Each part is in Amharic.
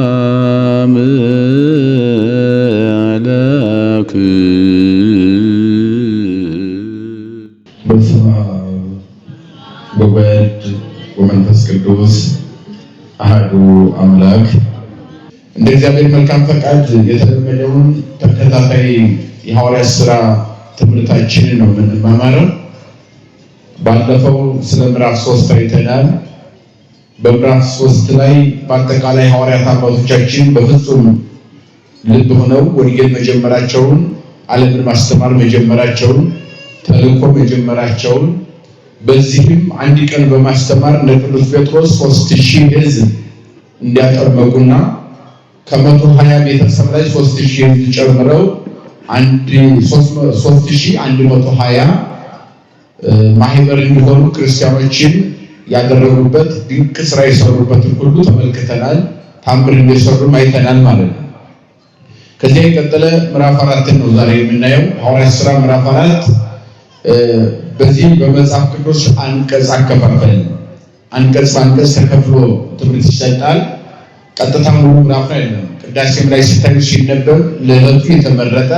ሰላም ለክ በስመ አብ ወወልድ ወመንፈስ ቅዱስ አሐዱ አምላክ። እንደ እግዚአብሔር መልካም ፈቃድ የተለመደውን ተከታታይ የሐዋርያት ሥራ ትምህርታችንን ነው የምንማማረው። ባለፈው ስለ ምዕራፍ 3 አይተናል። በምዕራፍ 3 ላይ በአጠቃላይ ሐዋርያት አባቶቻችን በፍጹም ልብ ሆነው ወንጌል መጀመራቸውን፣ ዓለምን ማስተማር መጀመራቸውን፣ ተልእኮ መጀመራቸውን፣ በዚህም አንድ ቀን በማስተማር እንደ ቅዱስ ጴጥሮስ 3000 ሕዝብ እንዲያጠመቁና ከ120 ቤተሰብ ላይ 3000 ሕዝብ ጨምረው 3120 ማህበር እንዲሆኑ ክርስቲያኖችን ያደረጉበት ድንቅ ስራ የሰሩበትን ሁሉ ተመልክተናል። ታምር እንደሰሩም አይተናል ማለት ነው። ከዚያ የቀጠለ ምዕራፍ 4 ነው ዛሬ የምናየው። ሐዋርያት ሥራ ምዕራፍ 4 በዚህ በመጽሐፍ ቅዱስ አንቀጽ አከፋፈል አንቀጽ በአንቀጽ ተከፍሎ ትምህርት ይሰጣል። ቀጥታ ሙሉ ምዕራፍ አይደለም። ቅዳሴም ላይ ሲታዩ ሲነበብ ለዕለቱ የተመረጠ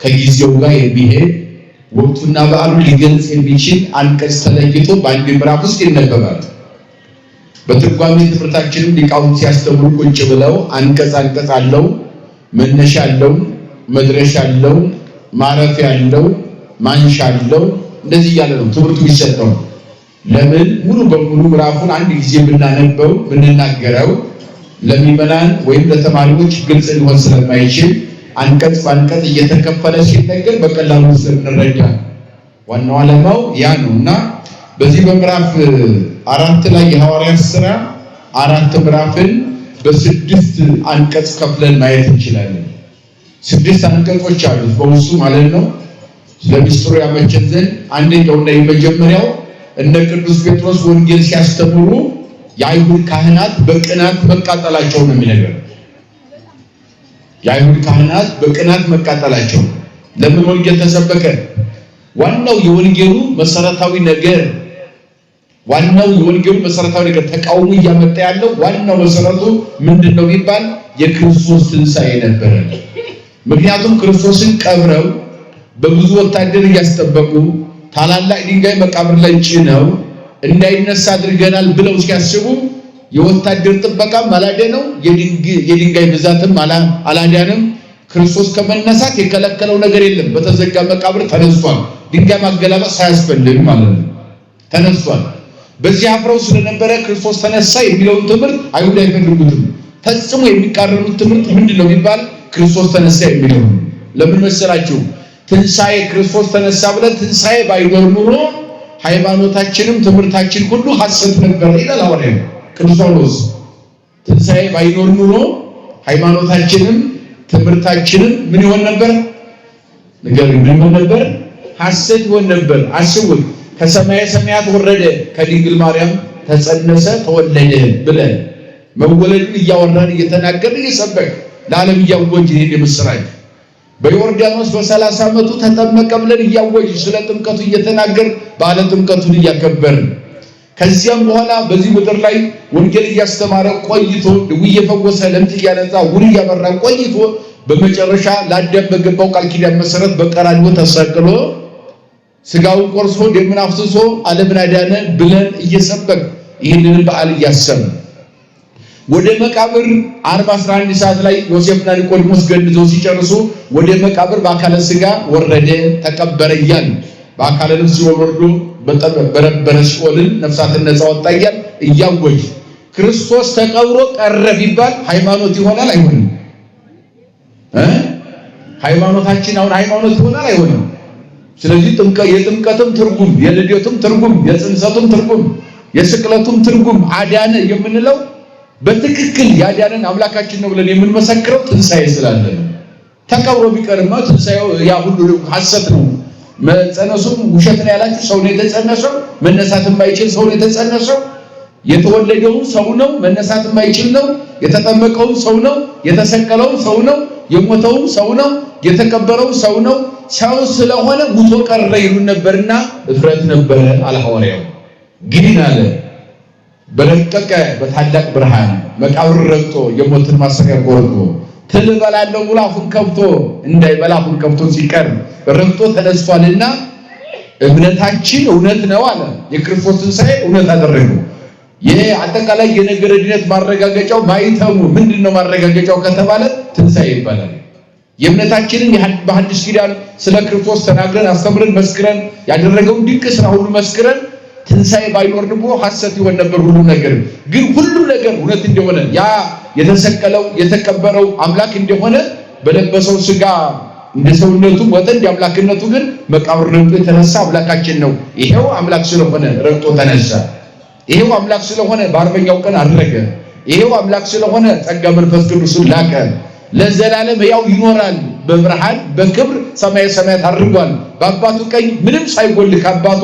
ከጊዜው ጋር የሚሄድ ወቅቱና በዓሉ ሊገልጽ የሚችል አንቀጽ ተለይቶ በአንድ ምዕራፍ ውስጥ ይነበባል። በትርጓሜ ትምህርታችንም ሊቃውንት ሲያስተምሩ ቁጭ ብለው አንቀጽ አንቀጽ አለው፣ መነሻ አለው፣ መድረሻ አለው፣ ማረፊያ አለው፣ ማንሻ አለው። እንደዚህ እያለ ነው ትምህርቱ የሚሰጠው። ለምን ሙሉ በሙሉ ምዕራፉን አንድ ጊዜ ብናነበው ብንናገረው ለሚመናን ወይም ለተማሪዎች ግልጽ ሊሆን ስለማይችል አንቀጽ በአንቀጽ እየተከፈለ ሲነገር በቀላሉ ስለምንረዳ ዋናው ዓላማው ያ ነውና በዚህ በምዕራፍ 4 ላይ የሐዋርያት ሥራ 4 ምዕራፍን በ6 አንቀጽ ከፍለን ማየት እንችላለን። 6 አንቀጾች አሉት በውስጡ ማለት ነው። ስለሚስጥሩ ያመቸን ዘንድ አንደኛውና የመጀመሪያው እነ ቅዱስ ጴጥሮስ ወንጌል ሲያስተምሩ የአይሁድ ካህናት በቅናት መቃጠላቸው ነው የሚነገረው። የአይሁድ ካህናት በቅናት መቃጠላቸው ለምን ወንጌል ተሰበከ? ዋናው የወንጌሉ መሰረታዊ ነገር ተቃውሞ እያመጣ ያለው ዋናው መሰረቱ ምንድነው ቢባል የክርስቶስ ትንሣኤ ነበረ። ምክንያቱም ክርስቶስን ቀብረው በብዙ ወታደር እያስጠበቁ ታላላቅ ድንጋይ መቃብር ላይ ጭነው እንዳይነሳ አድርገናል ብለው ሲያስቡ የወታደር ጥበቃም አላደነው፣ የድንጋይ ብዛትም አላዳንም። ክርስቶስ ከመነሳት የከለከለው ነገር የለም። በተዘጋ መቃብር ተነስቷል። ድንጋይ ማገላበጥ ሳያስፈልግ ማለት ነው ተነስቷል። በዚህ አፍረው ስለነበረ ክርስቶስ ተነሳ የሚለውን ትምህርት አይሁድ አይፈልጉትም። ፈጽሞ የሚቃረኑት ትምህርት ምንድነው ቢባል ክርስቶስ ተነሳ የሚለው። ለምን መሰላችሁ? ትንሣኤ ክርስቶስ ተነሳ ብለን ትንሣኤ ባይኖር ኑሮ ሃይማኖታችንም ትምህርታችን ሁሉ ሐሰት ነበር ይላል ሐዋርያው ቅዱስ ጳውሎስ። ትንሣኤ ባይኖር ኑሮ ሃይማኖታችንም ትምህርታችንም ምን ይሆን ነበር? ነገር ምን ይሆን ነበር? ሐሰት ይሆን ነበር። አስቡት፣ ከሰማየ ሰማያት ወረደ፣ ከድንግል ማርያም ተጸነሰ፣ ተወለደ ብለን መወለዱን እያወራን እየተናገርን እየሰበክ ለዓለም እያወጅ ይሄን የምስራች በዮርዳኖስ በ30 ዓመቱ ተጠመቀ ብለን እያወጅ ስለ ጥምቀቱ እየተናገር ባለ ጥምቀቱን እያከበርን ከዚያም በኋላ በዚህ ምድር ላይ ወንጌል እያስተማረ ቆይቶ ድውይ እየፈወሰ ለምጽ እያነጻ ውር እያበራ ቆይቶ በመጨረሻ ለአዳም በገባው ቃል ኪዳን መሰረት በቀራንዮ ተሰቅሎ ስጋውን ቆርሶ ደሙን አፍስሶ ዓለምን አዳነ ብለን እየሰበክ ይህንን በዓል እያሰብን ወደ መቃብር 11 ሰዓት ላይ ዮሴፍና ኒቆዲሞስ ገንዘው ሲጨርሱ ወደ መቃብር በአካለ ሥጋ ወረደ፣ ተቀበረ እያል በአካለ ነፍስ ወርዶ በረበረ ሲኦልን ነፍሳትን ነፃ ወጣ እያል እያወጅ ክርስቶስ ተቀብሮ ቀረ ቢባል ሃይማኖት ይሆናል አይሆንም? ሃይማኖታችን አሁን ሃይማኖት ይሆናል አይሆንም? ስለዚህ የጥምቀትም ትርጉም፣ የልደቱም ትርጉም፣ የጽንሰቱም ትርጉም፣ የስቅለቱም ትርጉም አዳነ የምንለው በትክክል ያዳነን አምላካችን ነው ብለን የምንመሰክረው ትንሣኤ ስላለ ነው። ተቀብሮ ቢቀርማ ትንሣኤው ያ ሁሉ ሐሰት ነው። መጸነሱም ውሸት ነው ያላችሁ ሰው ነው የተጸነሰው። መነሳት የማይችል ሰው ነው የተጸነሰው። የተወለደው ሰው ነው፣ መነሳት የማይችል ነው። የተጠመቀው ሰው ነው፣ የተሰቀለው ሰው ነው፣ የሞተው ሰው ነው። የተቀበረው ሰው ነው ሰው ስለሆነ ሙቶ ቀረ ይሉ ነበርና እፍረት ነበር አልሐዋርያው ግን አለ በረቀቀ በታላቅ ብርሃን መቃብር ረግጦ የሞትን ማሰሪያ ቆርጦ ተልበላለው ብሎ አፉን ከፍቶ እንዳይበላ አፉን ከፍቶ ሲቀር ረግጦ ተነስቷልና እምነታችን እውነት ነው አለ የክርስቶስ ትንሣኤ እውነት አደረገው ይሄ አጠቃላይ የነገረ ድነት ማረጋገጫው ማይተሙ ምንድነው ማረጋገጫው ከተባለ ትንሣኤ ይባላል የእምነታችንን በሐዲስ ኪዳን ስለ ክርስቶስ ተናግረን አስተምረን መስክረን ያደረገው ድንቅ ስራ ሁሉ መስክረን ትንሣኤ ባይኖር ደግሞ ሐሰት ይሆን ነበር ሁሉ ነገር ግን ሁሉ ነገር እውነት እንደሆነ ያ የተሰቀለው የተቀበረው አምላክ እንደሆነ በለበሰው ሥጋ እንደሰውነቱ ወተን ያምላክነቱ ግን መቃብር ረግጦ የተነሳ አምላካችን ነው ይሄው አምላክ ስለሆነ ረግጦ ተነሳ ይሄው አምላክ ስለሆነ በአርበኛው ቀን አደረገ ይሄው አምላክ ስለሆነ ጸጋ መንፈስ ቅዱስን ላከ ለዘላለም ያው ይኖራል በብርሃን በክብር ሰማይ ሰማያት አድርጓል በአባቱ ቀኝ ምንም ሳይጎል ከአባቱ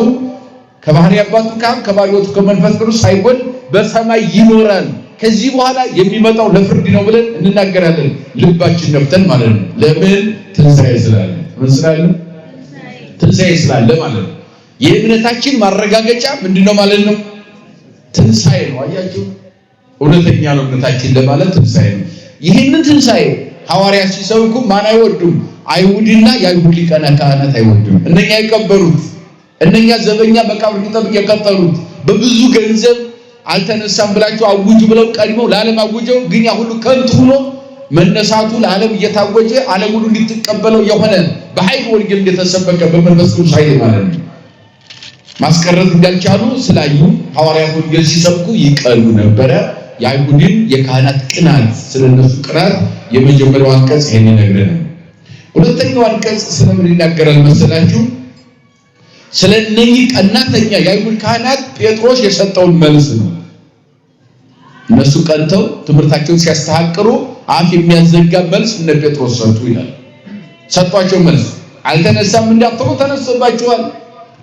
ከባህሪ አባቱ ከባሪዎቹ ከመንፈስ ቅዱስ ሳይጎል በሰማይ ይኖራል ከዚህ በኋላ የሚመጣው ለፍርድ ነው ብለን እንናገራለን ልባችን ነፍተን ማለት ነው ለምን ትንሣኤ ስላለ ምን ስላለ ትንሣኤ ስላለ ማለት ነው የእምነታችን ማረጋገጫ ምንድነው ማለት ነው ትንሣኤ ነው አያችሁ እውነተኛ ነው እምነታችን ለማለት ትንሣኤ ነው ይሄንን ትንሣኤ ሐዋርያት ሲሰብኩ ማን አይወዱም አይሁድና የአይሁድ ሊቃነ ካህናት አይወዱም እነኛ የቀበሩት እነኛ ዘበኛ መቃብር ሊጠብቅ የቀጠሉት በብዙ ገንዘብ አልተነሳም ብላችሁ አውጁ ብለው ቀድመው ለዓለም አውጀው ግን ያ ሁሉ ከንቱ ሆኖ መነሳቱ ለዓለም እየታወጀ ዓለም ሁሉ እንዲተቀበለው የሆነ በኃይል ወንጌል እንደተሰበከ በመንፈስ ቅዱስ ኃይል ማለት ነው ማስቀረት እንዳልቻሉ ስላዩ ሐዋርያት ወንጌል ሲሰብኩ ይቀሉ ነበር የአይሁድን የካህናት ቅናት ስለነሱ ቅናት የመጀመሪያው አንቀጽ ይሄን ይነግረናል ሁለተኛው አንቀጽ ስለምን ይናገራል መሰላችሁ ስለነኚህ ቀናተኛ የአይሁድ ካህናት ጴጥሮስ የሰጠውን መልስ ነው እነሱ ቀንተው ትምህርታቸውን ሲያስተሐቅሩ አፍ የሚያዘጋ መልስ እነ ጴጥሮስ ሰጡ ይላል ሰጧቸው መልስ አልተነሳም እንዳትሉ ተነስባችኋል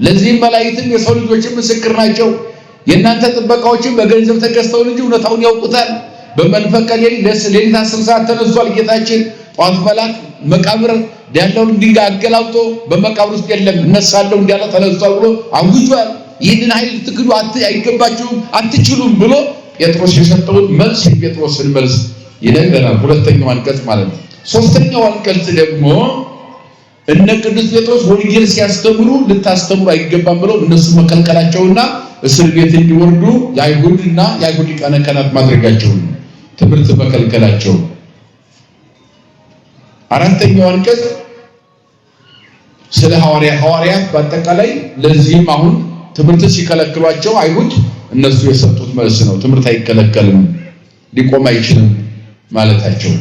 ለዚህም መላእክትም የሰው ልጆችም ምስክር ናቸው የእናንተ ጥበቃዎችም በገንዘብ ተገዝተው እንጂ እውነታውን ያውቁታል በመንፈቀ ሌሊት 10 ሰዓት ተነስቷል ጌታችን ጧት መልአክ መቃብር ያለውን ድንጋይ አገላብጦ በመቃብር ውስጥ የለም እነሳለሁ እንዳለ ተነስቷል ብሎ አውጇል ይህንን ኃይል ትክዱ አይገባችሁም አትችሉም ብሎ ጴጥሮስ የሰጠውን መልስ የጴጥሮስን መልስ ይነገራል ሁለተኛው አንቀጽ ማለት ነው ሶስተኛው አንቀጽ ደግሞ እነ ቅዱስ ጴጥሮስ ወንጌል ሲያስተምሩ ልታስተምሩ አይገባም ብለው እነሱ መከልከላቸውና እስር ቤት እንዲወርዱ የአይሁድና የአይሁድ ሊቃነ ካህናት ማድረጋቸው ትምህርት መከልከላቸው አራተኛው አንቀጽ ስለ ሐዋርያት በአጠቃላይ ለዚህም አሁን ትምህርት ሲከለክሏቸው አይሁድ እነሱ የሰጡት መልስ ነው ትምህርት አይከለከልም ሊቆም አይችልም ማለታቸው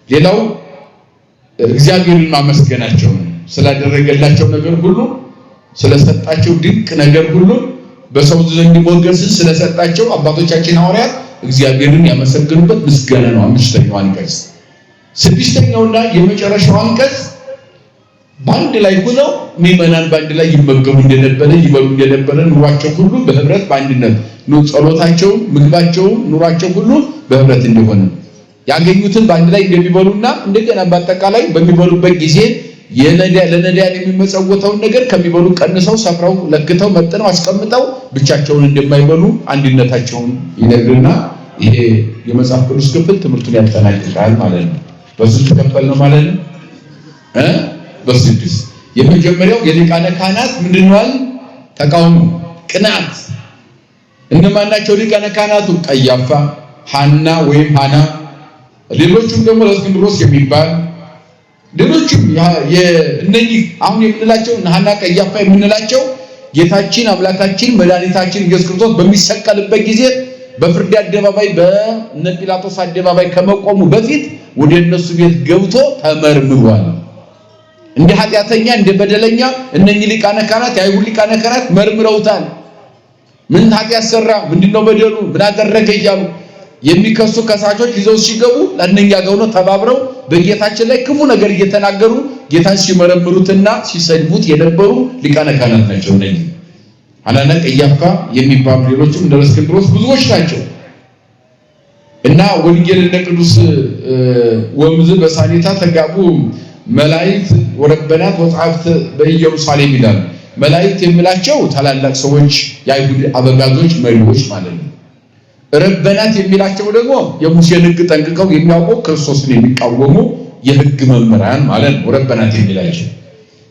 ሌላው እግዚአብሔርን ማመስገናቸው ስላደረገላቸው ነገር ሁሉ ስለሰጣቸው ድንቅ ነገር ሁሉ በሰው ዘንድ ሞገስ ስለሰጣቸው አባቶቻችን ሐዋርያት እግዚአብሔርን ያመሰግኑበት ምስጋና ነው አምስተኛው አንቀጽ ስድስተኛውና የመጨረሻው አንቀጽ ባንድ ላይ ሆነው ምእመናን ባንድ ላይ ይመገቡ እንደነበረ ይበሉ እንደነበረ ኑሯቸው ሁሉ በህብረት ባንድነት ነው ጸሎታቸው ምግባቸው ኑሯቸው ሁሉ በህብረት እንደሆነ ያገኙትን ባንድ ላይ እንደሚበሉና እንደገና በአጠቃላይ በሚበሉበት ጊዜ ለነዳያን የሚመጸወተውን ነገር ከሚበሉ ቀንሰው ሰፍረው ለክተው መጥነው አስቀምጠው ብቻቸውን እንደማይበሉ አንድነታቸውን ይነግርና ይሄ የመጽሐፍ ቅዱስ ክፍል ትምህርቱን ያጠናቅቃል ማለት ነው በዚህ ተከፈል ነው ማለት ነው በስድስት የመጀመሪያው የሊቃነ ካህናት ምንድነው ተቃውሞ ቅናት እነማን ናቸው ሊቃነ ካህናቱ ቀያፋ ሐና ወይም ሐና ሌሎችም ደግሞ ለእስክንድሮስ የሚባል ሌሎችም የእነኚህ አሁን የምንላቸው ሐና ቀያፋ የምንላቸው ጌታችን አምላካችን መድኃኒታችን ኢየሱስ ክርስቶስ በሚሰቀልበት ጊዜ በፍርድ አደባባይ በነጲላጦስ አደባባይ ከመቆሙ በፊት ወደ እነሱ ቤት ገብቶ ተመርምሯል እንደ ኃጢአተኛ እንደ በደለኛ እነኚህ ሊቃነ ካህናት የአይሁድ ሊቃነ ካህናት መርምረውታል ምን ኃጢአት ሰራ ምንድነው በደሉ ምን አደረገ እያሉ የሚከሱ ከሳቾች ይዘው ሲገቡ ለእነኛ ጋር ተባብረው በጌታችን ላይ ክፉ ነገር እየተናገሩ ጌታን ሲመረምሩትና ሲሰድቡት የነበሩ ሊቃነ ካህናት ናቸው እነኚህ ሐናና ቀያፋ የሚባሉ ሌሎችም እንደ እስክንድሮስ ብዙዎች ናቸው እና ወንጌል እንደ ቅዱስ ወምዝ በሳኒታ ተጋቡ መላእክት ወረበናት ወጻፍት በኢየሩሳሌም ይላል። መላእክት የሚላቸው ታላላቅ ሰዎች የአይሁድ አበጋዞች መሪዎች ማለት ነው። ረበናት የሚላቸው ደግሞ የሙሴን ሕግ ጠንቅቀው የሚያውቁ ክርስቶስን የሚቃወሙ የሕግ መምህራን ማለት ነው። ረበናት የሚላቸው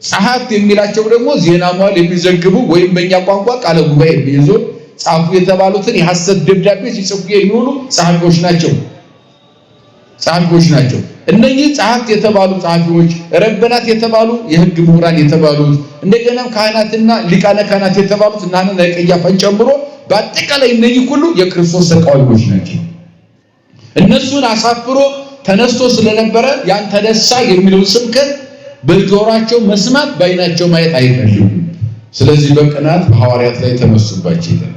ጸሐፍት የሚላቸው ደግሞ ዜና መዋዕል የሚዘግቡ ወይም በእኛ ቋንቋ ቃለ ጉባኤ የሚይዙ ጻፉ የተባሉትን የሐሰት ደብዳቤ ሲጽፉ የሚውሉ ጸሐፊዎች ናቸው። እነዚህ ጸሐፍት የተባሉ ጸሐፊዎች፣ ረበናት የተባሉ የሕግ ምሁራን የተባሉት እንደገና ካህናትና ሊቃነ ካህናት የተባሉት እና ቀያፋን ጨምሮ በአጠቃላይ እነዚህ ሁሉ የክርስቶስ ተቃዋሚዎች ናቸው። እነሱን አሳፍሮ ተነስቶ ስለነበረ ያን ተነሳ የሚለው ስብከት በጆሮአቸው መስማት በዓይናቸው ማየት አይፈልጉም። ስለዚህ በቅናት በሐዋርያት ላይ ተነሱባቸው ይላል።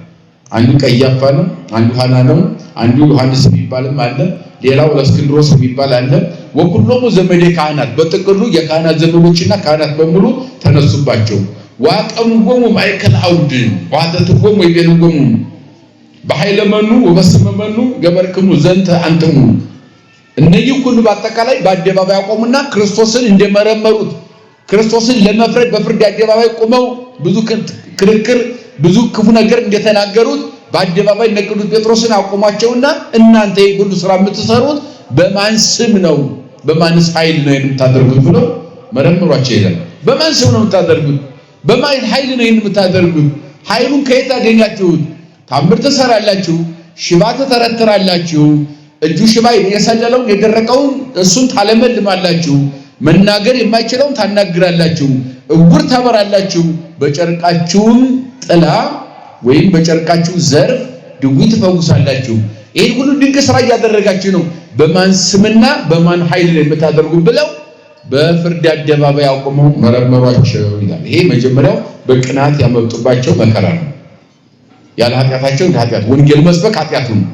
አንዱ ቀያፋ ነው፣ አንዱ ሐና ነው፣ አንዱ ዮሐንስ የሚባልም አለ፣ ሌላው ለእስክንድሮስ የሚባል አለ። ወኩሎሙ ዘመዴ ካህናት፣ በጥቅሉ የካህናት ዘመዶችና ካህናት በሙሉ ተነሱባቸው። ዋቀምጎሙ ማእከል አውድ ዋተትጎሙ ይቤልጎሙ በኃይለ መኑ ወበስመ መኑ ገበርክሙ ዘንተ አንትሙ። እነዚህ ሁሉ በአጠቃላይ በአደባባይ አቆሙና ክርስቶስን እንደመረመሩት ክርስቶስን ለመፍረድ በፍርድ አደባባይ ቆመው ብዙ ክርክር ብዙ ክፉ ነገር እንደተናገሩት በአደባባይ እነ ቅዱስ ጴጥሮስን አቆሟቸውና እናንተ ይህ ሁሉ ስራ የምትሰሩት በማን ስም ነው? በማንስ ኃይል ነው የምታደርጉት ብለው መረመሯቸው ይላል። በማን ስም ነው የምታደርጉት? በማን ኃይል ነው የምታደርጉት? ኃይሉን ከየት አገኛችሁት? ታምር ትሰራላችሁ፣ ሽባ ትተረትራላችሁ፣ እጁ ሽባ የሰለለውን የደረቀውን እሱን ታለመልማላችሁ፣ መናገር የማይችለውን ታናግራላችሁ፣ እውር ታበራላችሁ፣ በጨርቃችሁም ጥላ ወይም በጨርቃችሁ ዘርፍ ድውይ ትፈውሳላችሁ። ይሄን ሁሉ ድንቅ ስራ እያደረጋችሁ ነው፣ በማን ስምና በማን ኃይል ነው የምታደርጉት ብለው በፍርድ አደባባይ አቆመው መረመሯቸው ይላል። ይሄ መጀመሪያው በቅናት ያመጡባቸው መከራ ነው። ያለ ኃጢአታቸው እንደ ኃጢአት ወንጌል መስበክ ኃጢአቱ ነው።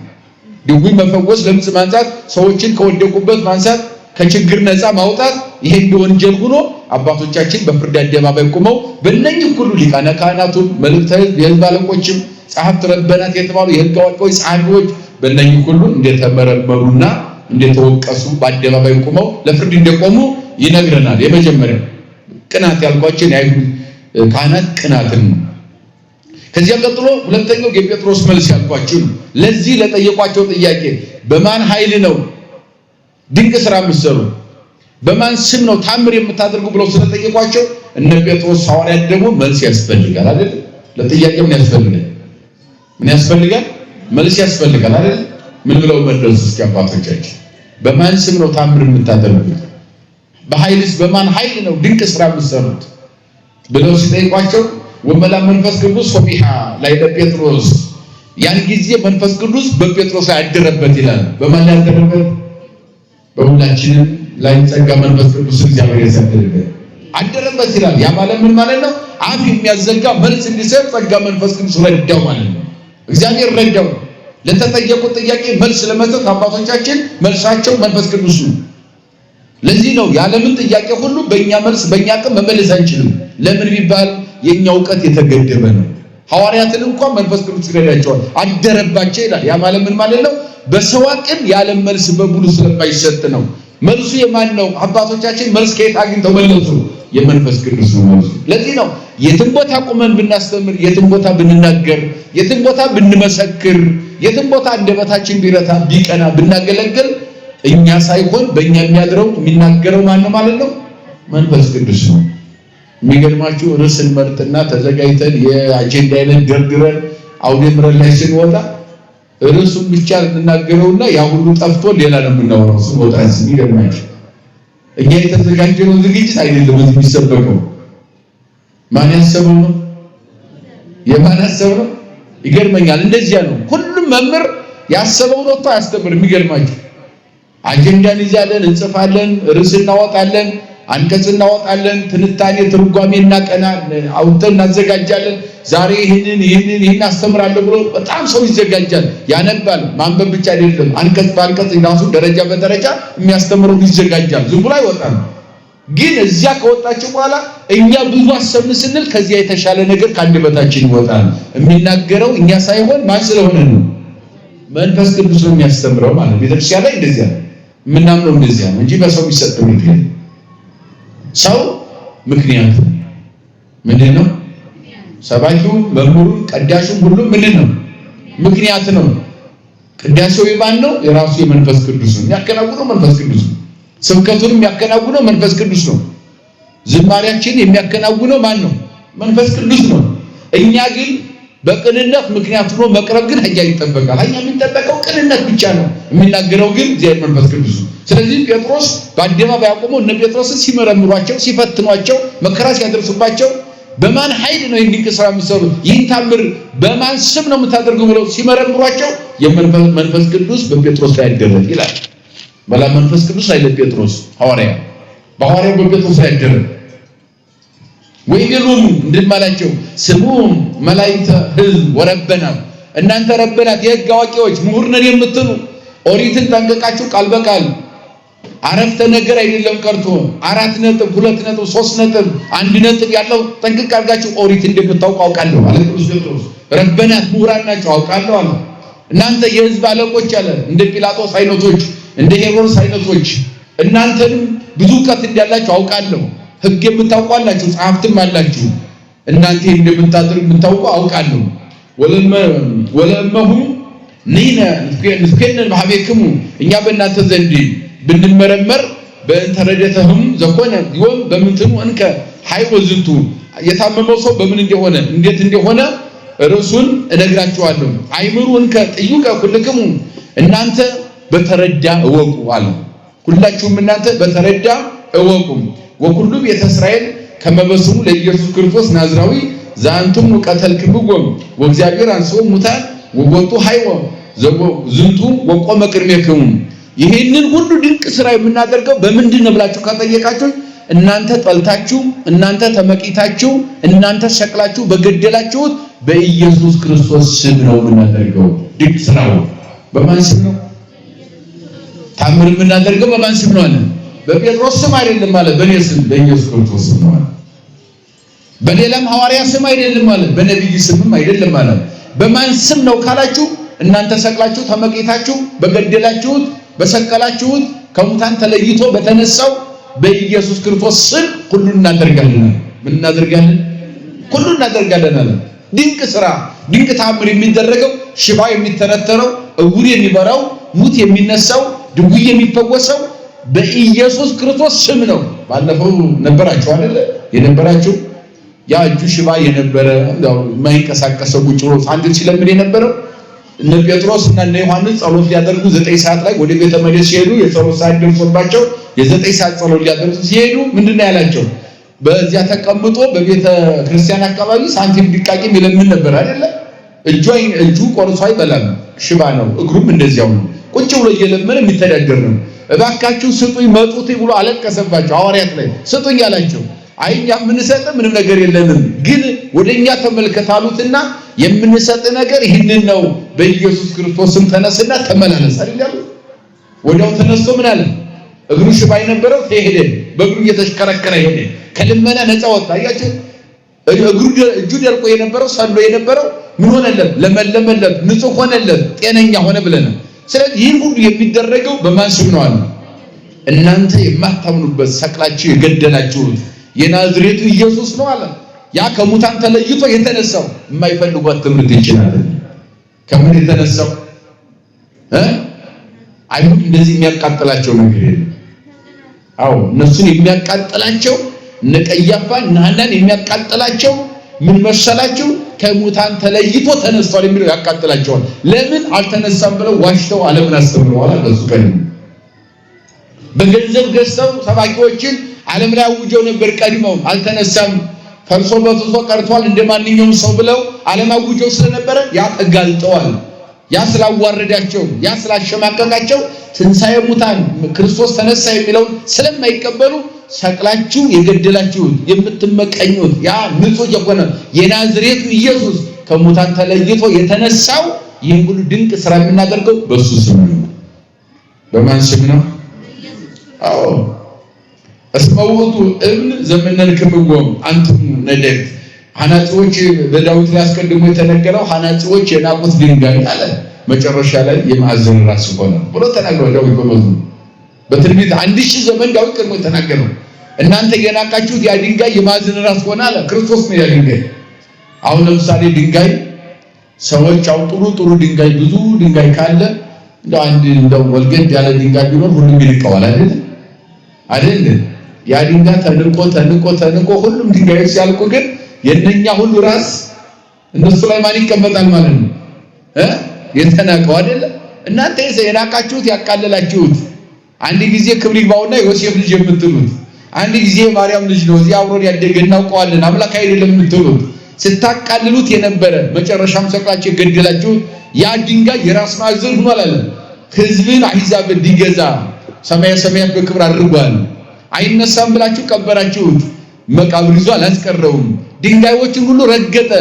ድውይ መፈወስ፣ ለምጽ ማንሳት፣ ሰዎችን ከወደቁበት ማንሳት፣ ከችግር ነፃ ማውጣት ይሄ ወንጀል ሆኖ አባቶቻችን በፍርድ አደባባይ ቆመው በእነኚህ ሁሉ ሊቃነ ካህናቱም መልእክተ የሕዝብ አለቆችም ጸሐፍት ረበናት የተባሉ የሕግ አዋቂዎች ጸሐፊዎች በእነኚህ ሁሉ እንደተመረመሩና እንደተወቀሱ በአደባባይ ቆመው ለፍርድ እንደቆሙ ይነግረናል። የመጀመሪያው ቅናት ያልኳቸው የአይሁድ ካህናት ቅናትን ነው። ከዚያ ቀጥሎ ሁለተኛው የጴጥሮስ መልስ ያልኳችሁ ነው። ለዚህ ለጠየቋቸው ጥያቄ በማን ኃይል ነው ድንቅ ስራ የምትሰሩ? በማን ስም ነው ታምር የምታደርጉ ብለው ስለጠየቋቸው እነ ጴጥሮስ ሐዋርያት ደግሞ መልስ ያስፈልጋል አይደል? ለጥያቄው ምን ያስፈልጋል? መልስ ያስፈልጋል አይደል? ምን ብለው መለሱ? እስኪ አባቶቻችን በማን ስም ነው ታምር የምታደርጉት? በኃይልስ በማን ኃይል ነው ድንቅ ስራ የምትሰሩት ብለው ሲጠይቋቸው ወመላ መንፈስ ቅዱስ ሶቢሃ ላይ ለጴጥሮስ ያን ጊዜ መንፈስ ቅዱስ በጴጥሮስ ያደረበት ይላል። በማን ያደረበት? በሁላችንም ላይ ጸጋ መንፈስ ቅዱስ እግዚአብሔር ያሳደረበት አደረበት ይላል። ያ ማለት ምን ማለት ነው? አፍ የሚያዘጋ መልስ እንዲሰጥ ጸጋ መንፈስ ቅዱስ ረዳው ማለት ነው። እግዚአብሔር ረዳው። ለተጠየቁት ጥያቄ መልስ ለመስጠት አባቶቻችን መልሳቸው መንፈስ ቅዱስ ነው። ለዚህ ነው ያለምን ጥያቄ ሁሉ በእኛ መልስ በእኛ አቅም መመለስ አንችልም። ለምን ቢባል የኛ ዕውቀት የተገደበ ነው። ሐዋርያትን እንኳን መንፈስ ቅዱስ ይረዳቸዋል፣ አደረባቸው ይላል። ያ ማለት ምን ማለት ነው? በሰው አቅም ያለ መልስ በሙሉ ስለማይሰጥ ነው። መልሱ የማን ነው? አባቶቻችን መልስ ከየት አግኝተው መለሱ? የመንፈስ ቅዱስ ነው መልሱ። ለዚህ ነው የትም ቦታ ቆመን ብናስተምር፣ የትም ቦታ ብንናገር፣ የትም ቦታ ብንመሰክር፣ የትም ቦታ አንደበታችን ቢረታ ቢቀና ብናገለግል እኛ ሳይሆን በእኛ የሚያድረው የሚናገረው ማን ነው ማለት ነው? መንፈስ ቅዱስ ነው። የሚገርማችሁ ርዕስን መርጥና ተዘጋጅተን የአጀንዳ አይነት ደርድረን አውደ ምሕረት ላይ ስንወጣ ርዕሱን ብቻ እንናገረውና ያ ሁሉ ጠፍቶ ሌላ ነው የምናወራው። ስንወጣ የሚገርማችሁ እኛ የተዘጋጀነው ዝግጅት አይደለም እዚህ የሚሰበከው። ማን ያሰበው ነው? የማን ያሰበው ነው? ይገርመኛል። እንደዚያ ነው ሁሉም መምህር ያሰበው ነው እኮ ያስተምር። የሚገርማችሁ አጀንዳን ይዛለን፣ እንጽፋለን፣ ርዕስ እናወጣለን፣ አንቀጽ እናወጣለን፣ ትንታኔ ትርጓሜ አውጥተን እናዘጋጃለን። ዛሬ ይህንን አስተምራለሁ ብሎ በጣም ሰው ይዘጋጃል፣ ያነባል። ማንበብ ብቻ አይደለም፣ አንቀጽ በአንቀጽ ራሱ ደረጃ በደረጃ የሚያስተምረው ይዘጋጃል። ዝም ብሎ አይወጣም። ግን እዚያ ከወጣችሁ በኋላ እኛ ብዙ አሰብን ስንል ከዚያ የተሻለ ነገር ከአንደበታችን ይወጣል። የሚናገረው እኛ ሳይሆን ማን ስለሆነ ነው? መንፈስ ቅዱስ ነው የሚያስተምረው ማለት ነው። ቤተክርስቲያን ላይ እንደዚያ ነው የምናምነው፣ እንደዚያ ነው እንጂ በሰው የሚሰጥ ነው። ሰው ምክንያት ምንድነው? ሰባኪው፣ መምህሩ፣ ቀዳሹ ሁሉ ምንድነው? ምክንያት ነው። ቅዳሴው የማን ነው? የራሱ የመንፈስ ቅዱስ ነው። የሚያከናውነው መንፈስ ቅዱስ ነው። ስብከቱን የሚያከናውነው መንፈስ ቅዱስ ነው። ዝማሪያችን የሚያከናውነው ማን ነው? መንፈስ ቅዱስ ነው። እኛ ግን በቅንነት ምክንያት ሆኖ መቅረብ ግን ሀያ ይጠበቃል። ሀያ የሚጠበቀው ቅንነት ብቻ ነው። የሚናገረው ግን እግዚአብሔር መንፈስ ቅዱስ ነው። ስለዚህ ጴጥሮስ በአደባባይ አቆመው እነ ጴጥሮስን ሲመረምሯቸው፣ ሲፈትኗቸው፣ መከራ ሲያደርሱባቸው በማን ኃይል ነው ይህን ድንቅ ስራ የምትሰሩት? ይህን ታምር በማን ስም ነው የምታደርጉ? ብለው ሲመረምሯቸው መንፈስ ቅዱስ በጴጥሮስ ላይ ያደረ ይላል። በላ መንፈስ ቅዱስ ላይ ለጴጥሮስ ሐዋርያ በሐዋርያው በጴጥሮስ ላይ ያደረ ወይገሉም እንድማላቸው ስሙ መላእክተ ሕዝብ ወረበና እናንተ ረበናት የሕግ አዋቂዎች ምሁር ነን የምትሉ ኦሪትን ጠንቀቃችሁ ቃል በቃል አረፍተ ነገር አይደለም ቀርቶ 4 ነጥብ 2 ነጥብ 3 ነጥብ 1 ነጥብ ያለው ጠንቅቅ አድርጋችሁ ኦሪት እንደምታውቁ አውቃለሁ ማለት ቅዱስ ጴጥሮስ ረበናት ምሁራን ናቸው አውቃለሁ አለ። እናንተ የሕዝብ አለቆች አለ እንደ ጲላጦስ አይነቶች እንደ ሄሮድስ አይነቶች እናንተንም ብዙ ዕውቀት እንዳላችሁ አውቃለሁ። ሕግ የምታውቋላችሁ ጸሐፍትም አላችሁ። እናንተ እንደምታደርጉ የምታውቁ አውቃለሁ። ወለመሁ ነይነ ንፍከነን በሐቤክሙ እኛ በእናንተ ዘንድ ብንመረመር በእንተረደተህም ዘኮነ ይወም በምንትኑ እንከ ኃይወ ዝንቱ የታመመው ሰው በምን እንደሆነ እንዴት እንደሆነ ርዕሱን እነግራችኋለሁ። አይምሩ እንከ ጥዩቀ ኩልክሙ እናንተ በተረዳ እወቁ አለ። ሁላችሁም እናንተ በተረዳ እወቁ። ወኩሉ ቤተ እስራኤል ከመበስሙ ለኢየሱስ ክርስቶስ ናዝራዊ ዛንቱም ቀተልክምዎ ወእግዚአብሔር አንሥኦ ሙታን ወወጡ ኃይወ ዝንቱ ወቆመ ቅድሜክሙ። ይሄንን ሁሉ ድንቅ ስራ የምናደርገው በምንድን ነው ብላችሁ ከጠየቃችሁ እናንተ ጠልታችሁ፣ እናንተ ተመቂታችሁ፣ እናንተ ሰቅላችሁ በገደላችሁት በኢየሱስ ክርስቶስ ስም ነው የምናደርገው። ድንቅ ስራው በማን ስም ነው? ታምር የምናደርገው በማን ስም ነው አለ? በጴጥሮስ ስም አይደለም ማለት በእኔ ስም በኢየሱስ ክርስቶስ ስም ነው። በሌላም ሐዋርያ ስም አይደለም ማለት በነብይ ስምም አይደለም ማለት በማን ስም ነው ካላችሁ እናንተ ሰቅላችሁ ተመቂታችሁ በገደላችሁት በሰቀላችሁት ከሙታን ተለይቶ በተነሳው በኢየሱስ ክርስቶስ ስም ሁሉ እናደርጋለን። ምን እናደርጋለን? ሁሉ እናደርጋለን አለ። ድንቅ ስራ ድንቅ ታምር የሚደረገው ሽባ የሚተረተረው፣ እውር የሚበራው፣ ሙት የሚነሳው፣ ድውይ የሚፈወሰው በኢየሱስ ክርስቶስ ስም ነው። ባለፈው ነበራችሁ አይደለ? የነበራችሁ ያ እጁ ሽባ የነበረ ያው የማይንቀሳቀሰው ቁጭ ብሎ ሳንቲም ሲለምን የነበረው እነ ጴጥሮስ እና እነ ዮሐንስ ጸሎት ሊያደርጉ 9 ሰዓት ላይ ወደ ቤተ መቅደስ ሲሄዱ የጸሎት ሰዓት ደርሶባቸው የ9 ሰዓት ጸሎት ሊያደርጉ ሲሄዱ ምንድነው ያላቸው? በዚያ ተቀምጦ በቤተ ክርስቲያን አካባቢ ሳንቲም ቢቃቂም ይለምን ነበር አይደለ? እጁ ቆርሶ አይበላም፣ ሽባ ነው። እግሩም እንደዚያው ነው። ቁጭ ብሎ እየለመነ የሚተዳደር ነው። እባካችሁ ስጡኝ መጡት ብሎ አለቀሰባቸው። ሐዋርያት ላይ ስጡኝ አላቸው። አይኛ የምንሰጥ ምንም ነገር የለንም፣ ግን ወደኛ ተመልከታሉትና የምንሰጥ ነገር ይህንን ነው። በኢየሱስ ክርስቶስ ስም ተነስና ተመላለስ አይደል? ወዲያው ተነስቶ ምን አለ? እግሩ ሽባ የነበረው ሄደ፣ በእግሩ እየተሽከረከረ ሄደ፣ ከልመና ነፃ ወጣ። አያችሁ? እጁ ደርቆ የነበረው ሰሎ የነበረው ምን ሆነለት? ለመለመለት፣ ንጹህ ሆነለት፣ ጤነኛ ሆነ ብለናል። ስለዚህ ይህ ሁሉ የሚደረገው በማን ስም ነው አለ? እናንተ የማታምኑበት ሰቅላችሁ የገደላችሁት የናዝሬቱ ኢየሱስ ነው አለ። ያ ከሙታን ተለይቶ የተነሳው የማይፈልጓት ትምህርት ይችላል። ከምን የተነሳው አይሁድ እንደዚህ የሚያቃጥላቸው ነገር የለም። አዎ እነሱን የሚያቃጥላቸው እነ ቀያፋ እነ ሐናን የሚያቃጥላቸው ምን መሰላቸው? ከሙታን ተለይቶ ተነስቷል የሚለው ያቃጥላቸዋል። ለምን አልተነሳም ብለው ዋሽተው ዓለምን አስተምረዋል። አለሱ ቀን በገንዘብ ገዝተው ሰባኪዎችን ዓለም ላይ አውጀው ነበር። ቀድመው አልተነሳም፣ ፈርሶ በፍርሶ ቀርቷል እንደማንኛውም ሰው ብለው ዓለም አውጀው ስለነበረ ያ ተጋልጠዋል። ያ ስላዋረዳቸው፣ ያ ስላሸማቀቃቸው ትንሣኤ ሙታን ክርስቶስ ተነሳ የሚለውን ስለማይቀበሉ ሰቅላችሁ የገደላችሁት የምትመቀኙት ያ ንጹህ የሆነ የናዝሬቱ ኢየሱስ ከሙታን ተለይቶ የተነሳው ይህን ሁሉ ድንቅ ስራ የምናደርገው በሱ ስም ነው። በማን ስም ነው? አዎ እስመ ውእቱ እብን ዘመነንክምዎ አንትሙ ነደግ። ሐናጺዎች በዳዊት ላይ አስቀድሞ የተነገረው ሐናጺዎች የናቁት ድንጋይ አለ። መጨረሻ ላይ የማዕዘን ራስ ሆነ ብሎ ተናግሯል ዳዊት በመዝሙር። በትንቢት 1000 ዘመን ዳዊት ቀድሞ የተናገረው እናንተ የናቃችሁት ያ ድንጋይ የማዕዘን ራስ ሆነ አለ። ክርስቶስ ነው ያ ድንጋይ። አሁን ለምሳሌ ድንጋይ ሰዎች ጥሩ ድንጋይ ብዙ ድንጋይ ካለ እንደው ወልገድ ያለ ድንጋይ ቢኖር ሁሉም ይልቀዋል አይደል? ያ ድንጋይ ተንቆ ሁሉም ድንጋዮች ሲያልቁ ግን የነኛ ሁሉ ራስ እነሱ ላይ ማን ይቀመጣል ማለት ነው? የተናቀው አይደል? እናንተ የናቃችሁት ያቃለላችሁት አንድ ጊዜ ክብር ይግባውና ዮሴፍ ልጅ የምትሉት አንድ ጊዜ ማርያም ልጅ ነው እዚህ አብሮን ያደገ እናውቀዋለን አምላክ አይደለም የምትሉት ስታቃልሉት የነበረ መጨረሻም ሰቅላችሁ ገደላችሁት ያ ድንጋይ የራስ ማዕዘን ሆኗል አለ። ሕዝብን አሕዛብ እንዲገዛ ሰማያት በክብር አድርጓል። አይነሳም ብላችሁ ቀበራችሁት፣ መቃብር ይዞ አላስቀረውም። ድንጋዮችን ሁሉ ረገጠ።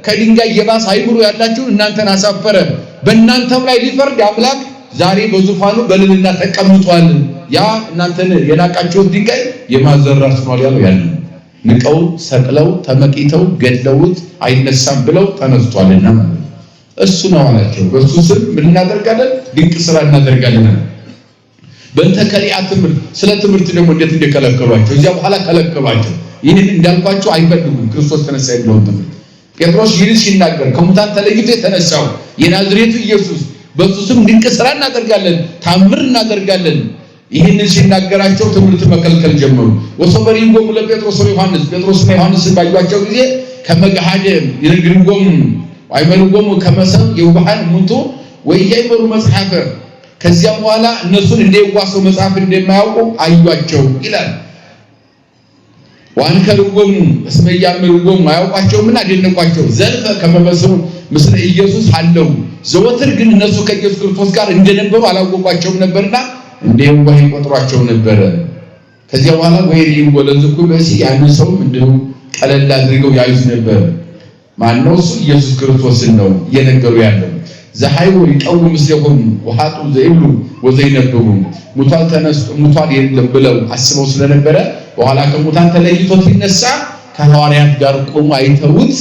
ከድንጋይ የባሰ አይምሮ ያላችሁ እናንተን አሳፈረ። በእናንተም ላይ ሊፈርድ አምላክ ዛሬ በዙፋኑ በልልና ተቀምጧል። ያ እናንተን የናቃችሁት ድንጋይ የማዕዘን ራስ ሆኗል ያለው ያን ንቀው ሰቅለው ተመቂተው ገድለውት አይነሳም ብለው ተነስቷልና እሱ ነው አላቸው። በሱ ስም ምን እናደርጋለን? ድንቅ ስራ እናደርጋለን። በእንተከሊያ ትምህርት ስለ ትምህርት ደግሞ እንዴት እንደከለከሏቸው እዚያ በኋላ ከለከሏቸው። ይህን እንዳልኳቸው አይፈልጉም። ክርስቶስ ተነሳ የሚለውን ትምህርት ጴጥሮስ ይህን ሲናገር ከሙታን ተለይቶ የተነሳው የናዝሬቱ ኢየሱስ በሱ ስም ድንቅ ስራ እናደርጋለን፣ ታምር እናደርጋለን። ይህንን ሲናገራቸው ትምህርት መከልከል ጀመሩ። ወሰበሪንጎሙ ለጴጥሮስ ወዮሐንስ ጴጥሮስና ዮሐንስን ባዩአቸው ጊዜ ከመጋሃደ ይነግርንጎሙ አይመልጎሙ ከመሰብ የውሃን ሙንቶ ወያይመሩ መጽሐፈ ከዚያ በኋላ እነሱን እንደየዋሰው መጽሐፍ እንደማያውቁ አዩአቸው ይላል። ዋንከልጎሙ እስመ ያምሩጎሙ አያውቋቸውምና አደነቋቸው። ዘልፈ ከመመስሉ ምስለ ኢየሱስ አለው ዘወትር ግን እነሱ ከኢየሱስ ክርስቶስ ጋር እንደነበሩ አላወቋቸውም ነበርና እንደየዋህ ይቆጥሯቸው ነበር። ከዚያ በኋላ ወይሪ ወለዝኩ በሲ ያን ሰው እንደው ቀለል አድርገው ያዩት ነበር። ማነው እሱ? ኢየሱስ ክርስቶስን ነው እየነገሩ ያለው። ዘሃይው ይቀውም ምስለሁም ወሃጡ ዘይብሉ ወዘይነብሩ ሙታን የለም ብለው አስበው ስለነበረ በኋላ ከሙታን ተለይቶ ሲነሳ ከሐዋርያት ጋር ቆሞ አይተውት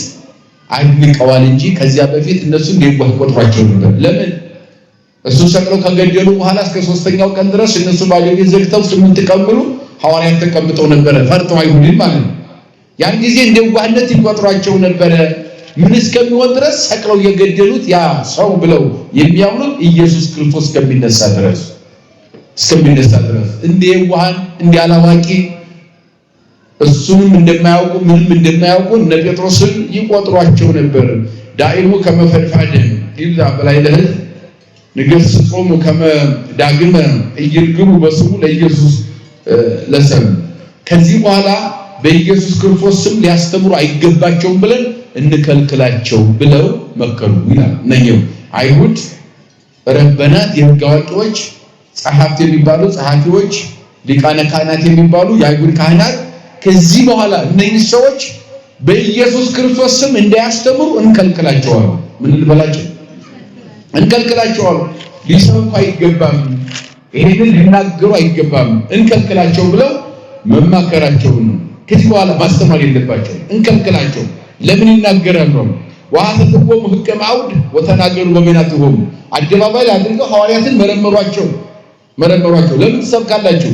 አድንቀዋል እንጂ ከዚያ በፊት እነሱ እንደየዋህ ቆጥሯቸው ነበር። ለምን? እሱ ሰቅለው ከገደሉ በኋላ እስከ 3ኛው ቀን ድረስ እነሱ ባለቤት ዘግተው 8 ቀን ሙሉ ሐዋርያት ተቀምጠው ነበር፣ ፈርተው አይሁድን ማለት ነው። ያን ጊዜ እንደዋህነት ይቆጥሯቸው ነበር። ምን እስከሚሆን ድረስ ሰቅለው የገደሉት ያ ሰው ብለው የሚያምኑት ኢየሱስ ክርስቶስ እስከሚነሳ ድረስ እንደዋህን እንዲያላዋቂ እሱንም እንደማያውቁ ምንም እንደማያውቁ እነ ጴጥሮስን ይቆጥሯቸው ነበር። ዳይሙ ከመፈድፋድ ይብዛ በላይ ለህዝብ ንገሥጾሙ ከመ ዳግመ ይርግሙ በስሙ ለኢየሱስ ለሰም ከዚህ በኋላ በኢየሱስ ክርስቶስ ስም ሊያስተምሩ አይገባቸውም ብለን እንከልክላቸው ብለው መከሩ ይላል። ነኝው አይሁድ ረበናት የሕግ አዋቂዎች ጸሐፍት የሚባሉ ጸሐፊዎች ሊቃነ ካህናት የሚባሉ የአይሁድ ካህናት ከዚህ በኋላ እነዚህ ሰዎች በኢየሱስ ክርስቶስ ስም እንዳያስተምሩ እንከልክላቸዋለን። ምን ልበላቸው? እንከልክላቸዋለን። ሊሰብኩ አይገባም፣ ይሄንን ሊናገሩ አይገባም፣ እንከልክላቸው ብለው መማከራቸው ነው። ከዚህ በኋላ ማስተማር የለባቸው፣ እንከልክላቸው። ለምን ይናገራሉ? ወአተትወሙ ሕገ አውድ ወተናገሩ በበይናቲሆሙ አደባባይ አድርገው ሐዋርያትን መረመሯቸው። ለምን ትሰብካላችሁ?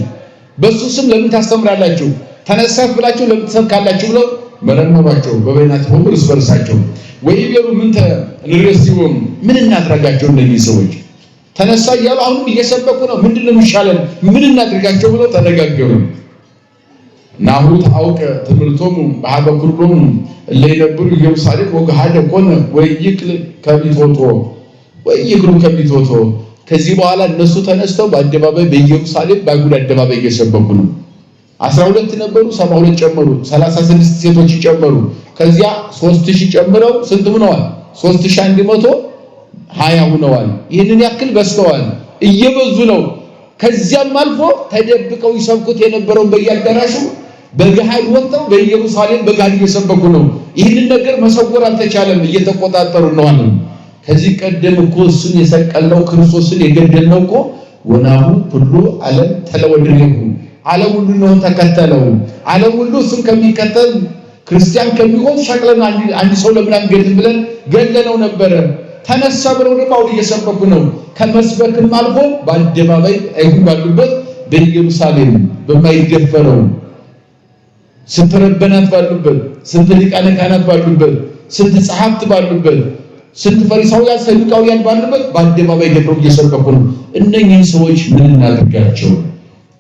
በሱ ስም ለምን ታስተምራላችሁ? ተነሳት ብላችሁ ለምን ትሰብካላችሁ ብለው መረመሯቸው በበይናቲሆሙ እርስ በርሳቸው። ወይቤሉ ምንተ ንሬሲሆሙ ምን እናድርጋቸው? እነዚህ ሰዎች ተነሳ እያሉ አሁንም እየሰበኩ ነው። ምንድነው የሚሻለን? ምን እናድርጋቸው ብለው ተነጋገሩ። ናሁ ታውቀ ትምህርቶሙ በሀበ ኩሎሙ ለይነብሩ ኢየሩሳሌም ወገሃደ ኮነ ወይክል ከቢቶቶ ከዚህ በኋላ እነሱ ተነስተው በአደባባይ በኢየሩሳሌም በአይሁድ አደባባይ እየሰበኩ ነው። 12 ነበሩ፣ 72 ጨመሩ፣ 36 ሴቶች ጨመሩ። ከዚያ 3000 ጨምረው ስንት ሆነዋል? 3120 ሆነዋል። ይህንን ያክል በስተዋል፣ እየበዙ ነው። ከዚያም አልፎ ተደብቀው ይሰብኩት የነበረው በየአዳራሹ በገሃድ ወጥተው በኢየሩሳሌም በጋድ እየሰበኩ ነው። ይህንን ነገር መሰወር አልተቻለም፣ እየተቆጣጠሩ ነው አለ። ከዚህ ቀደም እኮ እሱን የሰቀለው ክርስቶስን የገደልነው እኮ ወናሁ ሁሉ ዓለም ተለወደለሁ፣ ዓለም ሁሉ ነው ተከተለው። ዓለም ሁሉ እሱን ከሚከተል ክርስቲያን ከሚሆን ሸቅለን አንድ ሰው ለምን አንገድም ብለን ገለነው ነበረ። ተነሳ ብለው ደግሞ አሁን እየሰበኩ ነው። ከመስበክም አልፎ በአደባባይ አይሁድ ባሉበት በኢየሩሳሌም በማይደፈረው ስንት ረበናት ባሉበት፣ ስንት ሊቃነ ካህናት ባሉበት፣ ስንት ጸሐፍት ባሉበት፣ ስንት ፈሪሳውያን ሰዱቃውያን ባሉበት በአደባባይ ገብረው እየሰበኩ ነው። እነኚህ ሰዎች ምን እናድርጋቸው?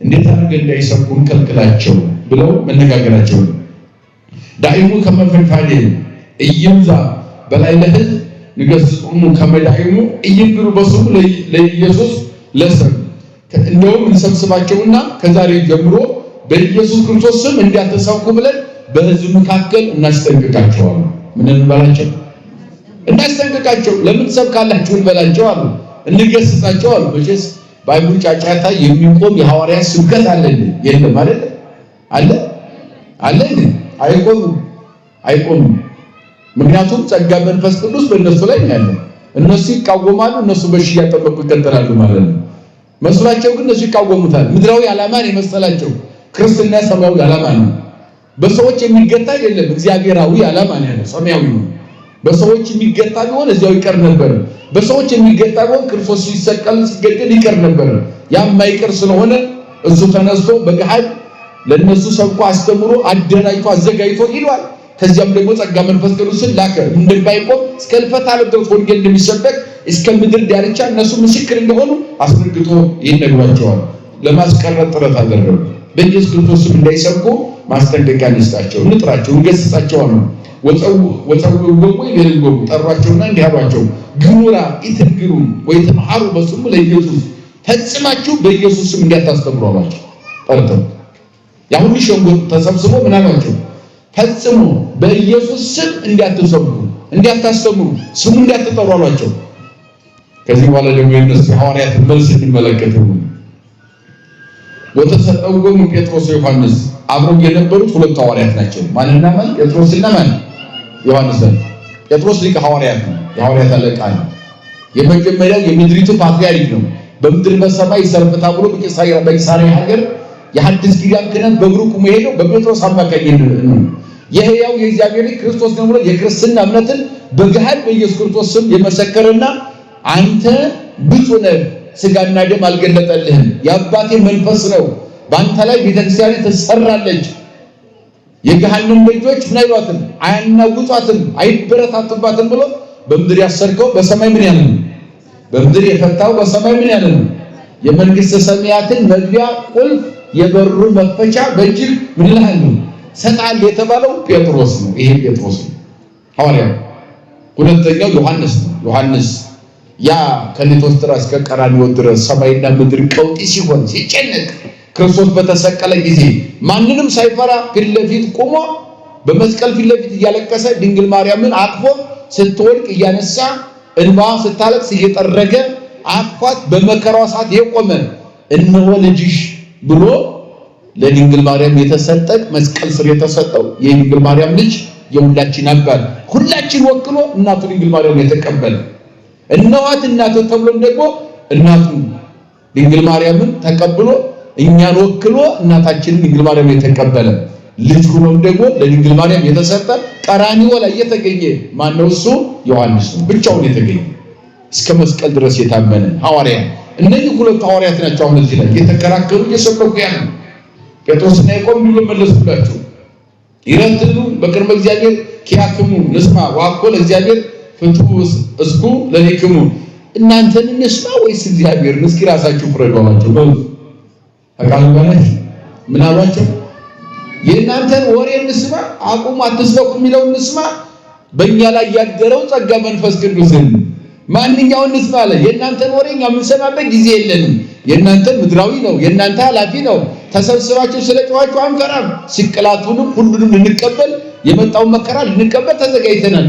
እንዴት አድርገን እንዳይሰብኩ እንከልክላቸው ብለው መነጋገራቸው ነው። ዳይሙ ከመፈንፋዴ እይምዛ በላይ ለህዝብ ንገሥጾሙ ከመዳይሙ እይብሩ በስሙ ለኢየሱስ ለሰብ እንደውም እንሰብስባቸውና ከዛሬ ጀምሮ በኢየሱስ ክርስቶስ ስም እንዲያተሰብኩ ብለን በህዝብ መካከል እናስጠንቅቃቸዋለን። ምን እንበላቸው? እናስጠንቅቃቸው። ለምን ሰብካላችሁ እንበላቸው አሉ። እንገስጻቸው አሉ። መቼስ ባይብል ጫጫታ የሚቆም የሐዋርያት ስብከት አለን የለም ማለት አለ አይቆምም። ምክንያቱም ጸጋ መንፈስ ቅዱስ በእነሱ ላይ ያለ፣ እነሱ ይቃወማሉ፣ እነሱ በሺ ያጠበቁ ይከተላሉ ማለት ነው። መስሏቸው ግን እነሱ ይቃወሙታል። ምድራዊ ዓላማን የመሰላቸው ክርስትና ሰማያዊ ዓላማ ነው። በሰዎች የሚገታ አይደለም፣ እግዚአብሔራዊ ዓላማ ነው ያለው፣ ሰማያዊ ነው። በሰዎች የሚገታ ቢሆን እዚያው ይቀር ነበር። በሰዎች የሚገታ ቢሆን ክርስቶስ ሲሰቀል ሲገደል ይቀር ነበር። ያ የማይቀር ስለሆነ እሱ ተነስቶ በገሃድ ለነሱ ሰብኮ አስተምሮ አደራጅቶ አዘጋጅቶ ሄዷል። ከዚያም ደግሞ ጸጋ መንፈስ ቅዱስን ላከ። እንደማይቆም እስከ ሕልፈተ ዓለም ድረስ ወንጌል እንደሚሰበክ እስከ ምድር ዳርቻ እነሱ ምስክር እንደሆኑ አስረግጦ ይነግራቸዋል። ለማስቀረት ጥረት አደረጉ። በኢየሱስ ክርስቶስ ስም እንዳይሰብኩ ማስጠንቀቂያ እንስጣቸው፣ እንጥራቸው፣ እንገስጻቸው። ወፀውዕዎሙ ይቤልዎሙ ጠሯቸውና እንዲህ አሏቸው፣ ግሙራ ኢትንግሩ ወይትምሃሩ በስሙ ለኢየሱስ ፈጽማችሁ በኢየሱስ ስም እንዲያታስተምሩ አሏቸው። ጠርተው ያ ሁሉ ሸንጎ ተሰብስቦ ምን አሏቸው? ፈጽሞ በኢየሱስ ስም እንዲያትሰብኩ እንዲያታስተምሩ ስሙ እንዲያትጠሩ አሏቸው። ከዚህ በኋላ ደግሞ የነሱ ሐዋርያት መልስ እንመለከት። ወተሰጠውም ጴጥሮስ ዮሐንስ አብረው የነበሩት ሁለት ሐዋርያት ናቸው። ማንና ማን? ጴጥሮስና ማን? ዮሐንስ። ጴጥሮስ ሊቀ ሐዋርያት ነው፣ የሐዋርያት አለቃ ነው። የመጀመሪያው የምድሪቱ ፓትርያርክ ነው። በምድር በሰማይ ይሰርፍታ ብሎ በቂሳርያ ሀገር የሐዲስ ኪዳን ክህነት በእግሩ ቆሞ ሄደው በጴጥሮስ አማካኝነት ነው የሕያው የእግዚአብሔር ክርስቶስ ነው ብሎ የክርስትና እምነትን በገሃድ በኢየሱስ ክርስቶስ ስም የመሰከረና አንተ ብፁዕ ነህ፣ ሥጋና ደም አልገለጠልህም፣ የአባቴ መንፈስ ነው፣ በአንተ ላይ ቤተክርስቲያን ትሰራለች፣ የገሃነም ደጆች ምን አይሏትም፣ አያናውጧትም፣ አይበረታቱባትም ብሎ በምድር ያሰርከው በሰማይ ምን ያለ ነው? በምድር የፈታው በሰማይ ምን ያለ ነው? የመንግስተ ሰማያትን መግቢያ ቁልፍ የበሩ መክፈቻ በእጅህ ምን ይልሃል ነው ሰጣል የተባለው ጴጥሮስ ነው። ይሄ ጴጥሮስ ነው ሐዋርያው። ሁለተኛው ዮሐንስ ነው። ዮሐንስ ያ ከሊቶስትራ እስከ ቀራንዮ ድረስ ሰማይና ምድር ቀውጢ ሲሆን ሲጨነቅ ክርስቶስ በተሰቀለ ጊዜ ማንንም ሳይፈራ ፊት ለፊት ቆሞ በመስቀል ፊት ለፊት እያለቀሰ ድንግል ማርያምን አቅፎ ስትወድቅ እያነሳ እንባ ስታለቅስ እየጠረገ አቅፏት በመከራዋ ሰዓት የቆመ እነሆ ልጅሽ ብሎ ለድንግል ማርያም የተሰጠ መስቀል ስር የተሰጠው የድንግል ማርያም ልጅ የሁላችን አባት ሁላችን ወክሎ እናቱ ድንግል ማርያም የተቀበለ እነዋት እናቱ ተብሎም ደግሞ እናቱ ድንግል ማርያምን ተቀብሎ እኛን ወክሎ እናታችንን ድንግል ማርያም የተቀበለ ልጅ ሆኖም ደግሞ ለድንግል ማርያም የተሰጠ ቀራንዮ ላይ የተገኘ ማነው? እሱ ዮሐንስ ነው። ብቻውን የተገኘ እስከ መስቀል ድረስ የታመነ ሐዋርያ። እነዚህ ሁለቱ ሐዋርያት ናቸው። አሁን እዚህ ላይ የተከራከሩ እየሰበኩ ያሉ ጴጥሮስና ያዕቆብ መለሱላቸው። ይረትሉ በቅድመ እግዚአብሔር ኪያክሙ ንስማ ዋኮ ለእግዚአብሔር ፍቱ እስኩ ለሊክሙ እናንተን እንስማ ወይስ እግዚአብሔርን? እስኪ ራሳችሁ ፍረዱ አሏቸው። አቃሉ ባለች ምን አሏቸው? የእናንተን ወሬ እንስማ፣ አቁሙ አትስበኩ የሚለውን እንስማ፣ በእኛ ላይ ያደረው ጸጋ መንፈስ ቅዱስን ማንኛውን እንስማ አለ። የእናንተን ወሬ እኛ የምንሰማበት ጊዜ የለንም። የእናንተ ምድራዊ ነው፣ የእናንተ ኃላፊ ነው። ተሰብስባችሁ ስለጨዋችሁ አንፈራም። ስቅላቱንም ሁሉንም ልንቀበል የመጣውን መከራ ልንቀበል ተዘጋጅተናል።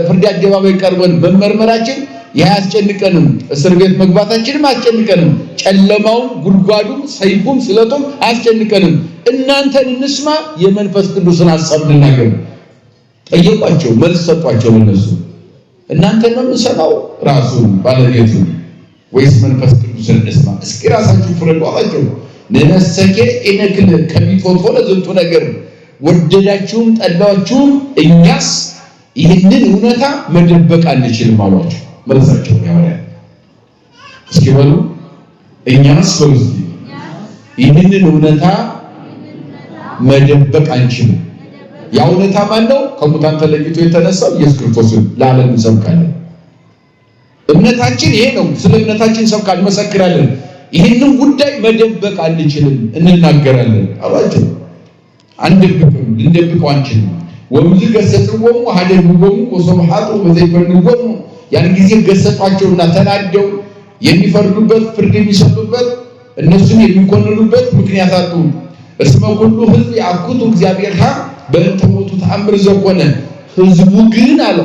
ፍርድ አደባባይ ቀርበን መመርመራችን ያስጨንቀንም፣ እስር ቤት መግባታችንም አያስጨንቀንም፣ ጨለማውም ጉድጓዱም ሰይፉም ስለቱም አያስጨንቀንም። እናንተን እንስማ፣ የመንፈስ ቅዱስን ሐሳብ ልናገር። ጠየቋቸው፣ መልስ ሰጧቸው። እነሱ እናንተን ነው የምንሰማው ራሱ ባለቤቱ ወይስ መንፈስ ቅዱስን እንስማ? እስኪ ራሳችሁ ፍረዱ አላቸው። ለነሰኬ ኢነክል ከሚቶቶ ለዝንቱ ነገር ወደዳችሁም ጠላችሁም እኛስ ይህንን እውነታ መደበቅ አንችልም አሏቸው። መልሳቸው ያወራል። እስኪ በሉ እኛስ በሉ ይህንን እውነታ መደበቅ አንችልም። ያውነታ ማን ነው? ከሙታን ተለይቶ የተነሳው ኢየሱስ ክርስቶስን ለዓለም እንሰብካለን። እምነታችን ይሄ ነው። ስለ እምነታችን እንሰብካለን፣ እንመሰክራለን። ይህንን ጉዳይ መደበቅ አንችልም፣ እንናገራለን። አባችሁ አንደብቅም፣ ልንደብቀው አንችልም። ወምዝ ገሰጽዎሙ ሀደግዎሙ ወሰብሐቱ በዘይፈርድዎሙ ያን ጊዜ ገሰጧቸውና ተናደው የሚፈርዱበት ፍርድ የሚሰጡበት እነሱን የሚኮንኑበት ምክንያት አጡ። እስመ ኩሉ ሕዝብ ያኩቱ እግዚአብሔር በእንተ ሞቱ ተአምር ዘኮነ ሕዝቡ ግን አለ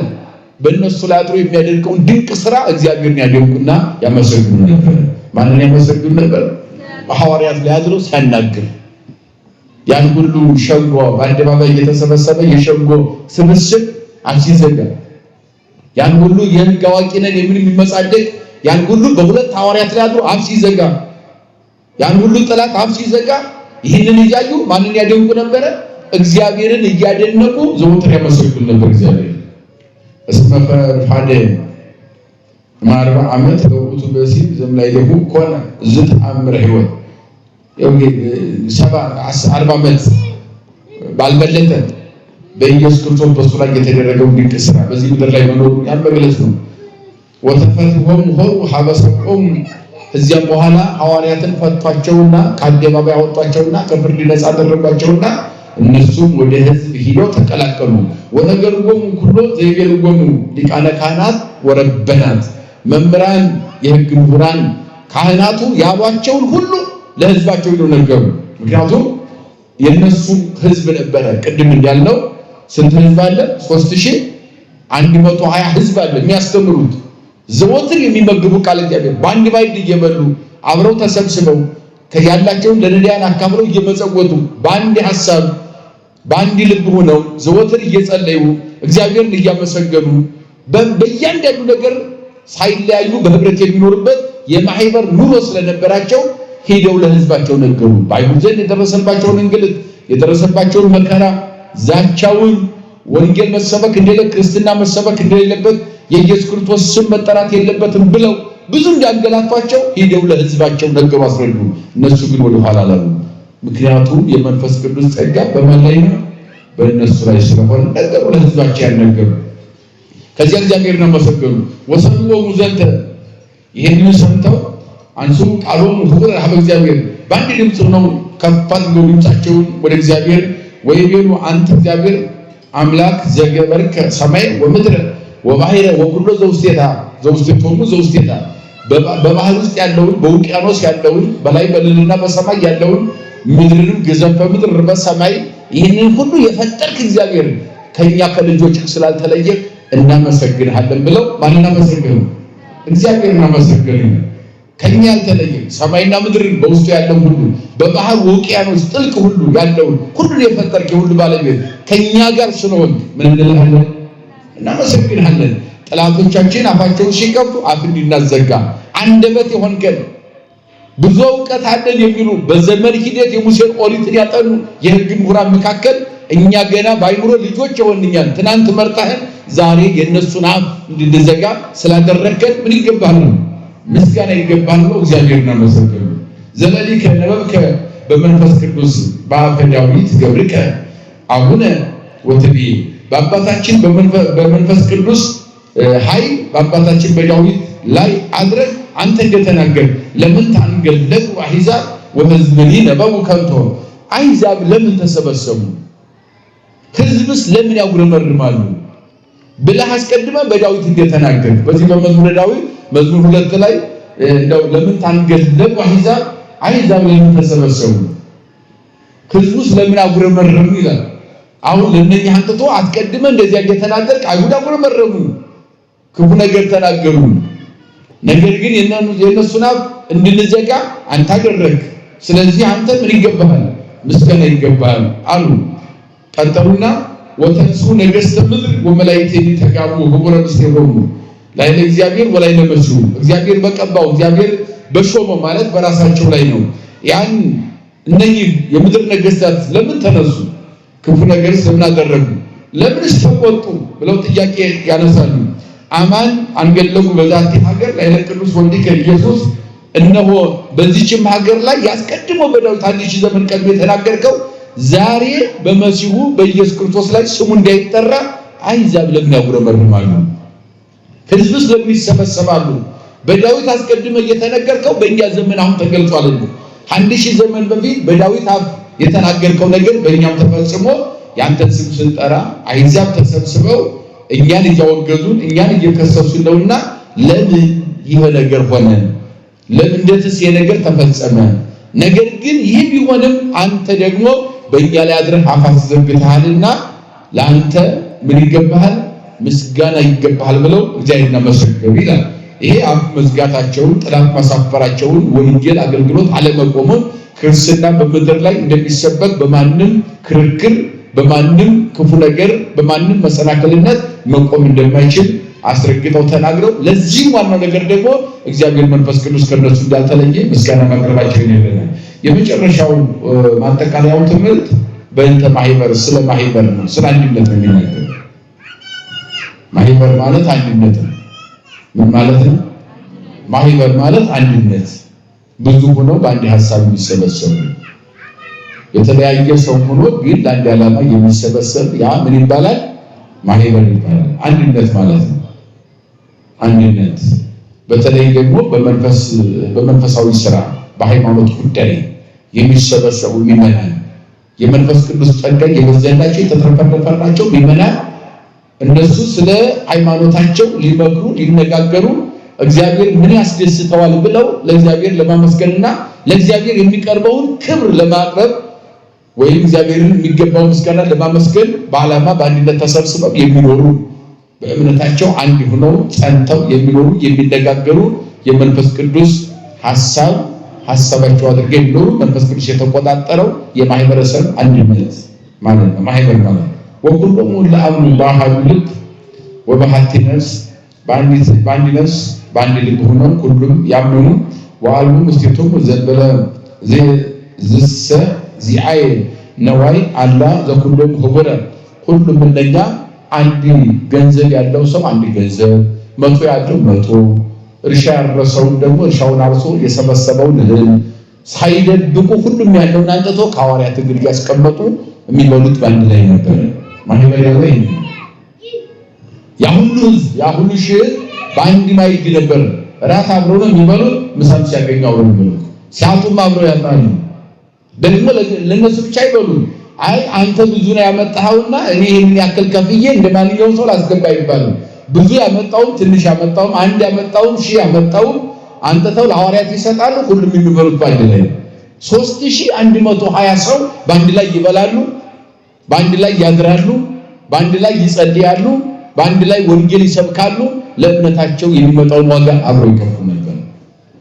በእነሱ ላይ አድሮ የሚያደርገውን ድንቅ ስራ እግዚአብሔርን ያደንቁና ያመሰግኑ ነበር። ማንን ያመሰግኑ ነበር? በሐዋርያት ላይ አድሮ ሲያናግር ያን ሁሉ ሸንጎ በአደባባይ እየተሰበሰበ የሸንጎ ስብስብ አፍ ሲዘጋ ያን ሁሉ የሕግ አዋቂ ነን የሚል የሚመጻደቅ ያን ሁሉ በሁለት ሐዋርያት ላይ አድሮ አፍ ሲዘጋ ያን ሁሉ ጠላት አፍ ሲዘጋ ይህንን እያዩ ማንን ያደንቁ ነበረ? እግዚአብሔርን እያደነቁ ዘወትር ያመሰግኑ ነበር። እግዚአብሔር እስመ ፈርፋደ ማርባ ዓመት ለውቱ በሲብ ዘምላይ ለሁ ኮነ ዝተአምረ ሕይወት 40 ዓመት ባልበለጠ በኢየሱስ ክርስቶስ በሱ ላይ የተደረገው ድንቅ ስራ በዚህ ምድር ላይ መኖሩ ያልመግለጽ ነው። ወተፈትሆም ሆሩ ሀበሰቆም እዚያም በኋላ ሐዋርያትን ፈቷቸውና ከአደባባይ አወጧቸውና ከፍርድ ነፃ አደረጓቸውና እነሱም ወደ ሕዝብ ሂደው ተቀላቀሉ። ወነገርዎሙ ኩሎ ዘይቤልዎሙ ሊቃነ ካህናት ወረበናት መምህራን የሕግ ምሁራን ካህናቱ ያሏቸውን ሁሉ ለሕዝባቸው ሄደው ነገሩ። ምክንያቱም የነሱ ሕዝብ ነበረ። ቅድም እንዳልነው ስንት ሕዝብ አለ? 3120 ሕዝብ አለ የሚያስተምሩት ዘወትር የሚመግቡ ቃል እግዚአብሔር በአንድ ባይድ እየበሉ አብረው ተሰብስበው ያላቸውን ለነዳያን አካፍለው እየመጸወቱ በአንድ ሐሳብ በአንድ ልብ ሆነው ዘወትር እየጸለዩ እግዚአብሔርን እያመሰገኑ በእያንዳንዱ ነገር ሳይለያዩ በህብረት የሚኖርበት የማህበር ኑሮ ስለነበራቸው ሄደው ለሕዝባቸው ነገሩ። በአይሁድ ዘንድ የደረሰባቸውን እንግልት፣ የደረሰባቸውን መከራ፣ ዛቻውን፣ ወንጌል መሰበክ እንደሌለ፣ ክርስትና መሰበክ እንደሌለበት፣ የኢየሱስ ክርስቶስ ስም መጠራት የለበትም ብለው ብዙ እንዳንገላቷቸው ሄደው ለሕዝባቸው ነገሩ፣ አስረዱ። እነሱ ግን ወደ ኋላ አላሉ። ምክንያቱም የመንፈስ ቅዱስ ጸጋ በማን ላይ ነው? በእነሱ ላይ ስለሆነ ነገሩ ለሕዝባቸው ያልነገሩ። ከዚያ እግዚአብሔርን አመሰገኑ። ወሰምዖሙ ዘንተ ይሄንን ሰምተው አንሱ ቃሎሙ ህቡረ ሀበ እግዚአብሔር በአንድ ድምፅ ነው ከፍ አድርገው ድምፃቸውን ወደ እግዚአብሔር ወይቤሉ አንተ እግዚአብሔር አምላክ ዘገበርከ ሰማይ ወምድረ ወባሕረ ወኩሎ ዘውስቴታ ዘውስቴቶሙ ዘውስቴታ በባህር ውስጥ ያለውን በውቅያኖስ ያለውን በላይ በልልና በሰማይ ያለውን ምድርንም ገዘፈ ምድር በሰማይ ይህንን ሁሉ የፈጠርክ እግዚአብሔር ከኛ ከልጆች ስላልተለየ እናመሰግንሃለን ብለው ማንና መሰግኑ እግዚአብሔር እናመሰግኑ። ከኛ ያልተለየ ሰማይና ምድርን በውስጡ ያለው ሁሉ በባህር ውቅያኖስ ጥልቅ ሁሉ ያለውን ሁሉ የፈጠርክ ሁሉ ባለቤት ከኛ ጋር ስለሆን ምን እንልሃለን? እናመሰግንሃለን። ጠላቶቻችን አፋቸውን ሲከፍቱ አፍ እንድናዘጋ አንደበት የሆንከን ብዙ ዕውቀት አለን የሚሉ በዘመን ሂደት የሙሴን ኦሪትን ያጠኑ የሕግ ምሁራን መካከል እኛ ገና ባይምሮ ልጆች የሆንኛል ትናንት መርጣህን ዛሬ የነሱን አፍ እንድንዘጋ ስላደረከን ምን ይገባል? ምስጋና ይገባል ነው። እግዚአብሔርን እናመሰግናለን። ዘለሊከ ነበብከ በመንፈስ ቅዱስ በአፈ ዳዊት ገብርከ አቡነ ወትቤ በአባታችን በመንፈስ ቅዱስ ኃይል በአባታችን በዳዊት ላይ አድረህ አንተ እንደተናገር ለምን ታንገለጡ አሕዛብ ወሕዝብኒ ነበቡ ከንቶ አሕዛብ ለምን ተሰበሰቡ ሕዝብስ ለምን ያጉረመርማሉ ብለህ አስቀድመህ በዳዊት እንደተናገር በዚህ በመዝሙረ ዳዊት መዝሙር 2 ላይ እንደው ለምን ታንገለጡ አሕዛብ ለምን ተሰበሰቡ ሕዝቡስ ለምን ያጉረመርሙ ይላል። አሁን ለነኛ አንተቶ አስቀድመህ እንደዚያ እንደተናገርክ አይሁድ አጉረመረሙ፣ ክፉ ነገር ተናገሩ። ነገር ግን የነሱን አፍ እንድንዘጋ አንተ አደረግክ። ስለዚህ አንተ ምን ይገባሃል? ምስጋና ይገባሃል አሉ። ቀጠሉና ወተንሱ ነገሥተ ምድር ወመላእክት ተጋቡ ህቡረ ምስሌሆሙ ላይ ለእግዚአብሔር ወላይ ለመሱ እግዚአብሔር በቀባው እግዚአብሔር በሾመው ማለት በራሳቸው ላይ ነው። ያን እነኚህ የምድር ነገሥታት ለምን ተነሱ? ክፉ ነገር ስለምን አደረጉ? ለምንስ ተቆጡ? ብለው ጥያቄ ያነሳሉ። አማን አንገለጉ በዛቲ ሀገር ላይ ለቅዱስ ወልድከ ኢየሱስ እነሆ በዚህችም ሀገር ላይ ያስቀድሞ በዳዊት 1000 ዘመን ቀድሞ የተናገርከው ዛሬ በመሲሁ በኢየሱስ ክርስቶስ ላይ ስሙ እንዳይጠራ አሕዛብ ለምን ያጉረመርማሉ? ሕዝብስ ለምን ይሰበሰባሉ? በዳዊት አስቀድመ እየተነገርከው በእኛ ዘመን አሁን ተገልጿል። 1000 ዘመን በፊት በዳዊት አፍ የተናገርከው ነገር በእኛም ተፈጽሞ ያንተን ስም ስንጠራ አሕዛብ ተሰብስበው እኛን እያወገዙን እኛን እየከሰሱ ነውና ለምን ይሄ ነገር ሆነ? ለምን እንደዚህ የነገር ተፈጸመ? ነገር ግን ይህ ቢሆንም አንተ ደግሞ በእኛ ላይ አድረህ አፋት ዘግተሃልና ለአንተ ምን ይገባሃል? ምስጋና ይገባሃል ብለው እግዚአብሔርን አመሰገኑ ይላል። ይሄ አፍ መዝጋታቸውን ጥላት ማሳፈራቸውን ወንጌል አገልግሎት አለመቆሙን ክርስትና በምድር ላይ እንደሚሰበክ በማንም ክርክር በማንም ክፉ ነገር በማንም መሰናከልነት መቆም እንደማይችል አስረግጠው ተናግረው ለዚህ ዋናው ነገር ደግሞ እግዚአብሔር መንፈስ ቅዱስ ከነሱ እንዳልተለየ ምስጋና ማቅረባቸው ይነገራል። የመጨረሻው ማጠቃለያው ትምህርት በእንተ ማህበር ስለ ማህበር ነው፣ ስለ አንድነት ነው የሚናገረው። ማህበር ማለት አንድነት ነው። ምን ማለት ነው? ማህበር ማለት አንድነት፣ ብዙ ሆነው በአንድ ሐሳብ የሚሰበሰቡ የተለያየ ሰው ሆኖ ግን ለአንድ ዓላማ የሚሰበሰብ ያ ምን ይባላል? ማህበር ይባላል። አንድነት ማለት ነው። አንድነት በተለይ ደግሞ በመንፈሳዊ ስራ በሃይማኖት ጉዳይ የሚሰበሰቡ ምእመናን የመንፈስ ቅዱስ ጸጋ የበዛላቸው የተትረፈረፈላቸው ምእመናን እነሱ ስለ ሃይማኖታቸው ሊመክሩ ሊነጋገሩ እግዚአብሔር ምን ያስደስተዋል ብለው ለእግዚአብሔር ለማመስገንና ለእግዚአብሔር የሚቀርበውን ክብር ለማቅረብ ወይም እግዚአብሔርን የሚገባው ምስጋና ለማመስገን በዓላማ በአንድነት ተሰብስበው የሚኖሩ በእምነታቸው አንድ ሆነው ጸንተው የሚኖሩ የሚነጋገሩ የመንፈስ ቅዱስ ሐሳባቸው አድርገው የሚኖሩ መንፈስ ቅዱስ የተቆጣጠረው የማህበረሰብ አንድነት ማለት ነው። ማህበር ማለት ወኩሎሙ ለአምኑ በአሐዱ ልብ ወበሐቲ ነፍስ በአንድ ነፍስ በአንድ ልብ ሆነው ሁሉም ያምኑ ወአልሙ ምስጢቶሙ ዘንበለ ዝሰ ዚአይ ነዋይ አላ ዘኩሎም ህቡረ ሁሉም እንደኛ አንድ ገንዘብ ያለው ሰው አንድ ገንዘብ፣ 100 ያለው 100፣ እርሻ ያረሰው ደግሞ እርሻውን አርሶ የሰበሰበውን እህል ሳይደብቁ ሁሉም ያለውን አንጥቶ ከሐዋርያት እግር ያስቀመጡ የሚበሉት ባንድ ላይ ነበር። ማህበር ላይ ያሁሉ ሺህ በአንድ ማዕድ ነበር። ራት አብረው ነው የሚበሉት፣ ምሳም ሲያገኙ አብረው ነው የሚበሉት፣ ሲያጡም አብረው ያጣሉ። ደግሞ ለነሱ ብቻ አይበሉም። አይ አንተ ብዙ ነው ያመጣኸውና እኔ ይሄን ያክል ከፍዬ እንደማንኛውም ሰው ላስገባ ይባላል። ብዙ ያመጣው ትንሽ ያመጣው አንድ ያመጣው ሺህ ያመጣው አንተተው ለሐዋርያት ይሰጣሉ። ሁሉም የሚበሉት ባንድ ላይ 3120 ሰው ባንድ ላይ ይበላሉ፣ ባንድ ላይ ያድራሉ፣ ባንድ ላይ ይጸልያሉ፣ ባንድ ላይ ወንጌል ይሰብካሉ። ለእምነታቸው የሚመጣውን ዋጋ አብረው ይከፍሉ ነበር።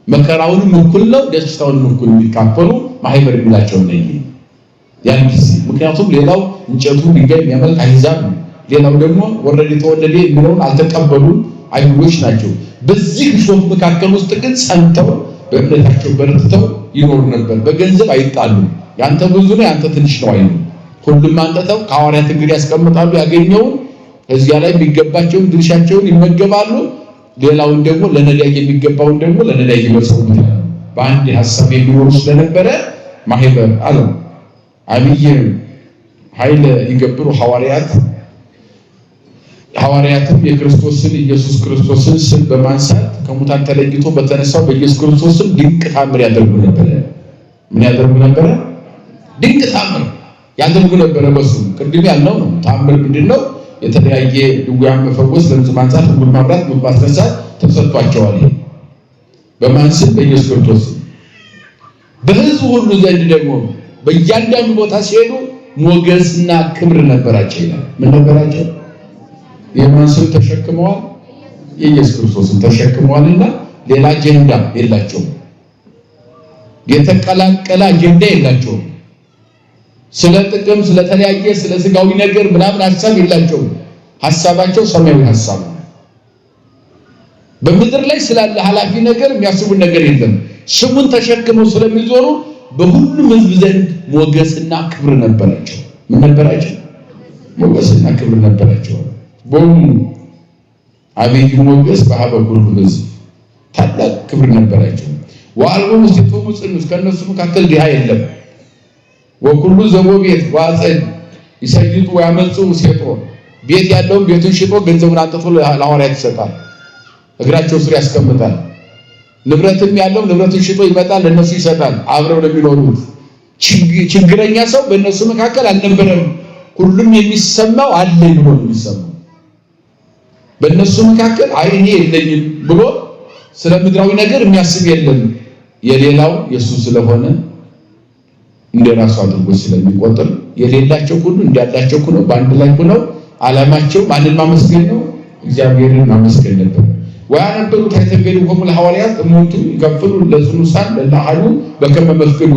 መከራውንም እኩል ነው፣ ደስታውንም እኩል የሚካፈሉ ማህበር የሚላቸው ነው ያን ጊዜ። ምክንያቱም ሌላው እንጨቱ ድንጋይ የሚያመልክ አሕዛብ ነው። ሌላው ደግሞ ወረደ ተወለደ የሚለውን አልተቀበሉ አይሁዶች ናቸው። በዚህ ግሾት መካከል ውስጥ ግን ጸንተው በእምነታቸው በርትተው ይኖሩ ነበር። በገንዘብ አይጣሉም። ያንተ ብዙ ነው ያንተ ትንሽ ነው አይሉ። ሁሉም አንተተው ከሐዋርያት እግር ያስቀምጣሉ። ያገኘውን እዚያ ላይ የሚገባቸውን ድርሻቸውን ይመገባሉ። ሌላውን ደግሞ ለነዳይ የሚገባውን ደግሞ ለነዳይ ይመጽውታል። በአንድ ሐሳብ የሚኖሩ ስለነበረ ማህበር አለው። አብይ ኃይለ ይገብሩ ሐዋርያትም የክርስቶስን ኢየሱስ ክርስቶስን ስም በማንሳት ከሙታን ተለይቶ በተነሳው በኢየሱስ ክርስቶስ ስም ድንቅ ታምር ያደርጉ ነበር። ምን ያደርጉ ነበር? ድንቅ ታምር ያደርጉ ነበር። በሱ ቅድም ያልነው ነው። ታምር ምንድነው? የተለያየ ድውያን መፈወስ፣ ለምጽ ማንሳት፣ ዕውር ማብራት፣ ሙት ማስነሳት ተሰጥቷቸዋል። በማን ስም? በኢየሱስ ክርስቶስ። በሕዝቡ ሁሉ ዘንድ ደግሞ በእያንዳንዱ ቦታ ሲሄዱ ሞገስና ክብር ነበራቸው ይላል። ምን ነበራቸው? የማን ስም ተሸክመዋል? የኢየሱስ ክርስቶስን ተሸክመዋልና ሌላ አጀንዳ የላቸውም። የተቀላቀለ አጀንዳ የላቸውም። ስለ ጥቅም ስለተለያየ ስለ ስጋዊ ነገር ምናምን ሐሳብ የላቸውም። ሐሳባቸው ሰማያዊ ሐሳብ ነው። በምድር ላይ ስላለ ኃላፊ ነገር የሚያስቡን ነገር የለም። ስሙን ተሸክመው ስለሚዞሩ በሁሉም ሕዝብ ዘንድ ሞገስና ክብር ነበራቸው። ምን ነበራቸው? ሞገስና ክብር ነበራቸው። ቦሙ አብይ ሞገስ በሀበ ሁሉ ሕዝብ ታላቅ ክብር ነበራቸው። ወአልቦሙ ውስቴቶሙ ጽኑዕ ከእነሱ መካከል ድሃ የለም። ወኩሉ ዘቦ ቤት ዋጸን ይሰይጡ ያመጹ ሴጦ ቤት ያለው ቤቱን ሽጦ ገንዘቡን አንጥቶ ለሐዋርያት ይሰጣል፣ እግራቸው ስር ያስቀምጣል። ንብረትም ያለው ንብረቱን ሽጦ ይመጣል፣ ለነሱ ይሰጣል። አብረው ለሚኖሩት ችግረኛ ሰው በእነሱ መካከል አልነበረም። ሁሉም የሚሰማው አለኝ ብሎ የሚሰማው በእነሱ መካከል አይኔ የለኝም ብሎ ስለ ምድራዊ ነገር የሚያስብ የለም። የሌላው የሱ ስለሆነ እንደራሱ አድርጎ ስለሚቆጥር የሌላቸው ሁሉ እንዳላቸው ሆነው በአንድ ላይ ሆነው ዓላማቸው ማንን ማመስገን ነው? እግዚአብሔርን ማመስገን ነበር። ወያነበሩ ታይተገዱ ከሙል ሐዋርያት እሞቱ ይከፍሉ ለዝኑሳን ለላሃሉ በከመ መስገዱ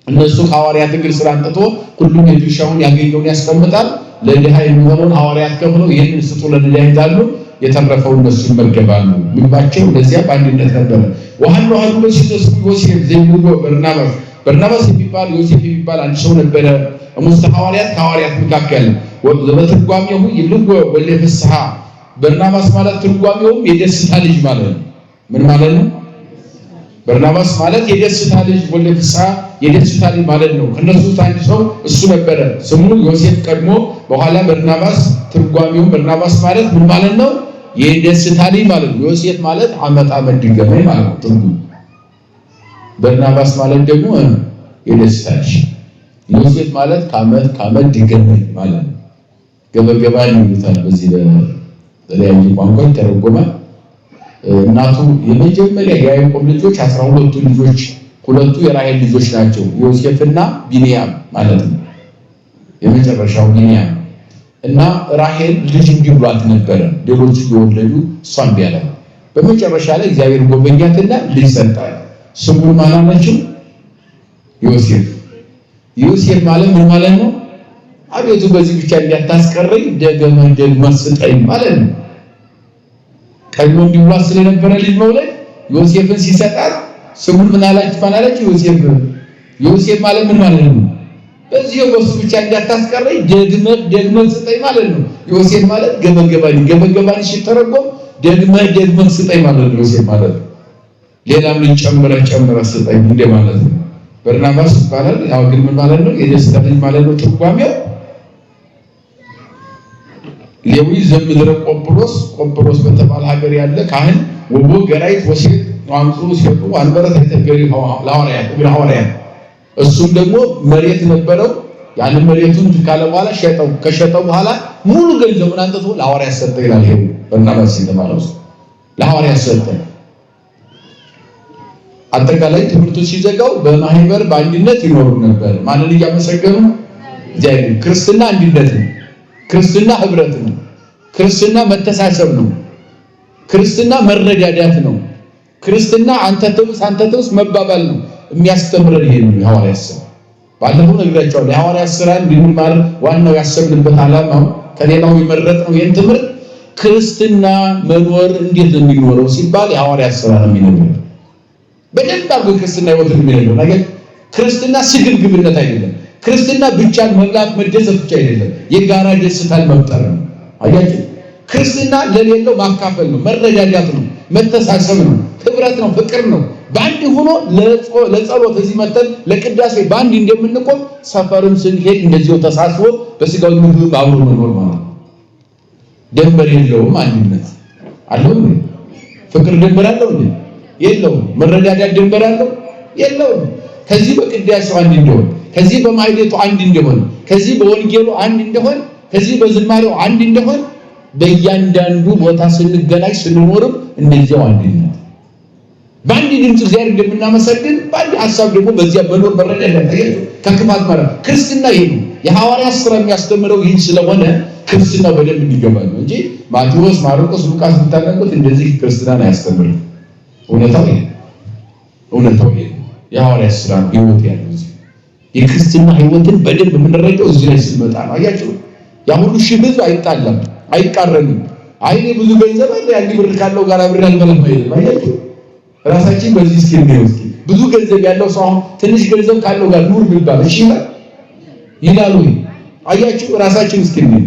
እነሱ ሐዋርያት እግር ስራ አንጥቶ ሁሉም የድርሻውን ያገኘውን ያስቀምጣል። ለድሃ የሚሆነውን ሐዋርያት ከፍለው ይህንን ስጡ ለድሃ ይዛሉ፣ የተረፈው እነሱ ይመገባሉ። ምግባቸው ለዚያ በአንድነት ነበር። ወሐሉ ሐሉ በሲቶስ ዮሴፍ ዘይብሎ በርናባስ የሚባል ዮሴፍ የሚባል አንድ ሰው ነበረ። ሙስተ ሐዋርያት ከሐዋርያት መካከል በትርጓሜው ይልጎ ወልደ ፍስሐ በርናባስ ማለት ትርጓሜውም የደስታ ልጅ ማለት ነው። ምን ማለት ነው? በርናባስ ማለት የደስታ ልጅ ወልደ ፍስሐ የደስታ ልጅ ማለት ነው። ከነሱ አንድ ሰው እሱ ነበረ። ስሙ ዮሴፍ ቀድሞ በኋላ በርናባስ ትርጓሜው በርናባስ ማለት ምን ማለት ነው? የደስታ ልጅ ማለት ነው። ዮሴፍ ማለት ዓመት ዓመት ድገመኝ ማለት ነው ትርጉም። በርናባስ ማለት ደግሞ የደስታ ልጅ። ዮሴፍ ማለት ከዓመት ድገመኝ ማለት ነው። ገበገባ ይሉታል በዚህ በተለያዩ ቋንቋ ይተረጎማል። እናቱ የመጀመሪያ የያዕቆብ ልጆች 12 ልጆች ሁለቱ የራሔል ልጆች ናቸው፣ ዮሴፍና ቢንያም ማለት ነው። የመጨረሻው ቢንያም እና ራሔል ልጅ እንዲብሏት ነበረ። ሌሎች የወለዱ እሷን ቢያለ በመጨረሻ ላይ እግዚአብሔር ጎበኛትና ልጅ ሰጣት። ስሙን ማን አለችው? ዮሴፍ። ዮሴፍ ማለት ምን ማለት ነው? አቤቱ በዚህ ብቻ እንዲያታስቀረኝ ደግመህ ስጠኝ ማለት ነው። ቀድሞ እንዲብሏት ስለነበረ ልጅ መውለድ ዮሴፍን ሲሰጣት ስሙን ምን አለች? ዮሴፍ ማለት ምን ማለት ነው? በዚህ በሱ ብቻ እንዲያታስቀረኝ ደግመህ ስጠኝ ማለት ነው። ዮሴፍ ማለት ገበገባኒ ሲተረጎም ደግመህ ስጠኝ ማለት ነው። ዮሴፍ ማለት ሌላም ልጅ ጨምረህ ስጠኝ እንደ ማለት ነው። በርናባስ ይባላል። ያው ግን ምን ማለት ነው? የደስታ ልጅ ማለት ነው ትርጓሜው። ሌዊ ዘምድረ ቆጵሮስ በተባለ ሀገር ያለ ካህን ወቦ ገራይት ወሴት ዋንጹ ሲወጡ አንበረት የተገሪ ሐዋርያት እሱም ደግሞ መሬት ነበረው። ያንን መሬቱን ካለ በኋላ ከሸጠው በኋላ ሙሉ ገንዘቡን አንጥቶ ለሐዋርያት ሰጠ ይላል። ይሄ በርናባስ የተባለው ለሐዋርያት ሰጠ። አጠቃላይ ትምህርቱ ሲዘጋው በማህበር በአንድነት ይኖሩ ነበር። ማንን እያመሰገኑ? እግዚአብሔር። ክርስትና አንድነት ነው። ክርስትና ህብረት ነው። ክርስትና መተሳሰብ ነው። ክርስትና መረዳዳት ነው። ክርስትና አንተ ትብስ መባባል ነው። የሚያስተምረን ይሄ ነው የሐዋርያት ሥራ። ባለፈው ነግራቸዋለሁ። የሐዋርያት ሥራ እንድንማር ዋናው ያሰብንበት ዓላማው ከሌላው የመረጥነው ይሄን ትምህርት ክርስትና መኖር እንዴት ነው የሚኖረው ሲባል የሐዋርያት ሥራ ነው የሚነግረን። በደንብ አድርጎ ክርስትና ህይወት የሚነግረው ነገር ክርስትና ስግብግብነት አይደለም። ክርስትና ብቻን መብላት መደሰት ብቻ አይደለም፣ የጋራ ደስታን መፍጠር ነው። አያችሁ፣ ክርስትና ለሌለው ማካፈል ነው፣ መረዳዳት ነው፣ መተሳሰብ ነው፣ ህብረት ነው፣ ፍቅር ነው። በአንድ ሆኖ ለጸሎት እዚህ መተን ለቅዳሴ በአንድ እንደምንቆም ሰፈርም ስንሄድ እንደዚሁ ተሳስቦ በስጋው ምግብ አብሮ መኖር ማለት ነው። ድንበር የለውም። አንድነት አለው እንዴ? ፍቅር ድንበር አለው እንዴ? የለውም። መረዳዳት ድንበር አለው? የለውም። ከዚህ በቅዳሴው አንድ እንደሆነ፣ ከዚህ በማህሌቱ አንድ እንደሆነ፣ ከዚህ በወንጌሉ አንድ እንደሆነ፣ ከዚህ በዝማሬው አንድ እንደሆነ በእያንዳንዱ ቦታ ስንገናኝ ስንኖርም እንደዚያው አንድነት በአንድ ድምፅ እግዚአብሔር እንደምናመሰግን በአንድ ሐሳብ ደግሞ በዚያ በኖር መረዳዳት ከክፋት ማለት ክርስትና ይሄ ነው። የሐዋርያት ሥራ የሚያስተምረው ይህን ስለሆነ ክርስትና በደንብ እንዲገባል ነው እንጂ ማቴዎስ፣ ማርቆስ፣ ሉቃስ ብታነቁት እንደዚህ ክርስትናን አያስተምርም። እውነታው ይሄ የሐዋርያት ሥራ ህይወት ያለው እዚህ የክርስትና ህይወትን በደንብ የምንረዳው እዚህ ላይ ስንመጣ ነው። አያችሁ፣ ያ ሁሉ ሺህ ህዝብ አይጣላም፣ አይቃረንም። አይኔ ብዙ ገንዘብ አለ ያንዲ ብር ካለው ጋር አብሬ አልበላም አይደለም። አያችሁ፣ ራሳችን በዚህ እስኪ ነው ብዙ ገንዘብ ያለው ሰው ትንሽ ገንዘብ ካለው ጋር ኑር ቢባል እሺ ይላሉ። አያችሁ፣ ራሳችን እስኪ ነው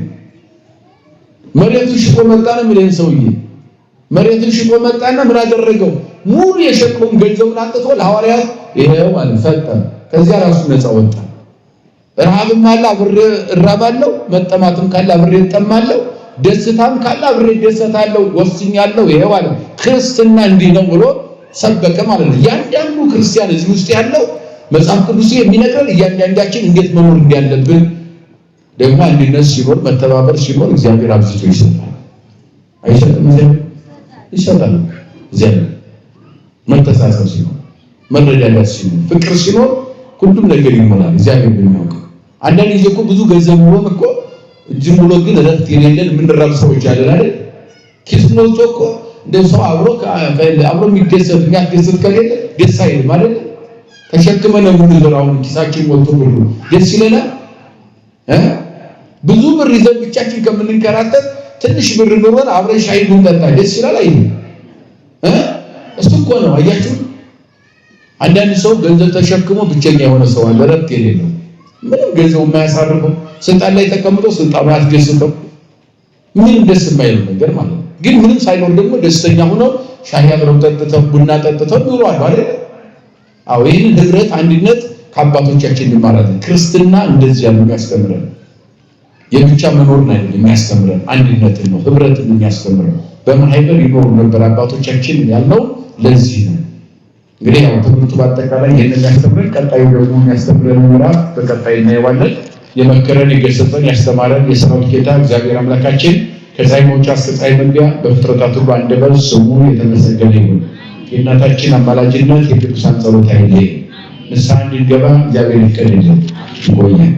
መሬቱን ሽጦ መጣና ምን ሰውዬ መሬቱን ሽጦ መጣና ምን አደረገው? ሙሉ የሸጠውን ገንዘቡን አንጥቶ ለሐዋርያት ይሄው ማለት ሰጠ። ከዚያ ራሱ ነፃ ወጣ። ረሃብም አለ አብሬ እራባለሁ፣ መጠማትም ካለ አብሬ እጠማለሁ፣ ደስታም ካለ አብሬ ደሰታለሁ፣ ወስኛለሁ። ይሄው አለ ክርስትና እንዲህ ነው ብሎ ሰበከ ማለት ነው። ያንዳንዱ ክርስቲያን እዚህ ውስጥ ያለው መጽሐፍ ቅዱስ የሚነግረን እያንዳንዳችን እንዴት መኖር እንዳለብን ደግሞ አንድነት ሲኖር መተባበር ሲኖር እግዚአብሔር አብዝቶ ይሰጣል። አይሰጥም? ይሰጣል። እግዚአብሔር መተሳሰብ ሲኖር መረዳዳት ሲኖር ፍቅር ሲኖር ሁሉም ነገር ይሞላል። እግዚአብሔር የሚያውቅ አንዳንድ ጊዜ እኮ ብዙ ገንዘብ ኖሮም እኮ እጅም ብሎ ግን እረፍት የሌለን የምንራብ ሰዎች አለን አይደል? ኪስ ሞልቶ እኮ እንደው ሰው አብሮ የሚያስደስት ከሌለ ደስ አይልም አይደል? ተሸክመን ነው የምንዞረው። ኪሳችን ሞልቶ ብሩ ደስ ይለናል? ብዙ ብር ይዘን ብቻችን ከምንንከራተት ትንሽ ብር ኖሮን አብረን ሻይ ብንጠጣ ደስ ይላል አይደል? እሱ እኮ ነው። አያችሁ፣ አንዳንድ ሰው ገንዘብ ተሸክሞ ብቸኛ የሆነ ሰው አለ፣ እረፍት የሌለው ምንም ገንዘብ የማያሳርፈው ስልጣን ላይ ተቀምጦ ስልጣኑ ያስደስተው ምንም ደስ የማይለው ነገር ማለት ነው። ግን ምንም ሳይኖር ደግሞ ደስተኛ ሆኖ ሻይ አብረው ጠጥተው ቡና ጠጥተው ኑሯል አይደል? አዎ፣ ይህን ህብረት አንድነት ከአባቶቻችን እንማራለን። ክርስትና እንደዚህ ያለው ያስተምረን። የብቻ መኖርን አይደለም የሚያስተምረን፣ አንድነትን ነው፣ ህብረትን የሚያስተምረን። በማህበር ይኖሩ ነበር አባቶቻችን ያልነው ለዚህ ነው። እንግዲህ ያው ትምህርቱ በአጠቃላይ ይሄንን የሚያስተምረን፣ ቀጣዩ ደግሞ የሚያስተምረን ምዕራፍ በቀጣይ እናየዋለን። የመከረን የገሰጸን ያስተማረን የሰራዊት ጌታ እግዚአብሔር አምላካችን ከፀሐይ መውጫ እስከ ፀሐይ መግቢያ በፍጥረታት ሁሉ አንደበት ስሙ የተመሰገነ ይሁን። የእናታችን አማላጅነት የቅዱሳን ጸሎት አይለየን። ንስሐ እንድንገባ እግዚአብሔር ይፍቀድልን። ይቆየን።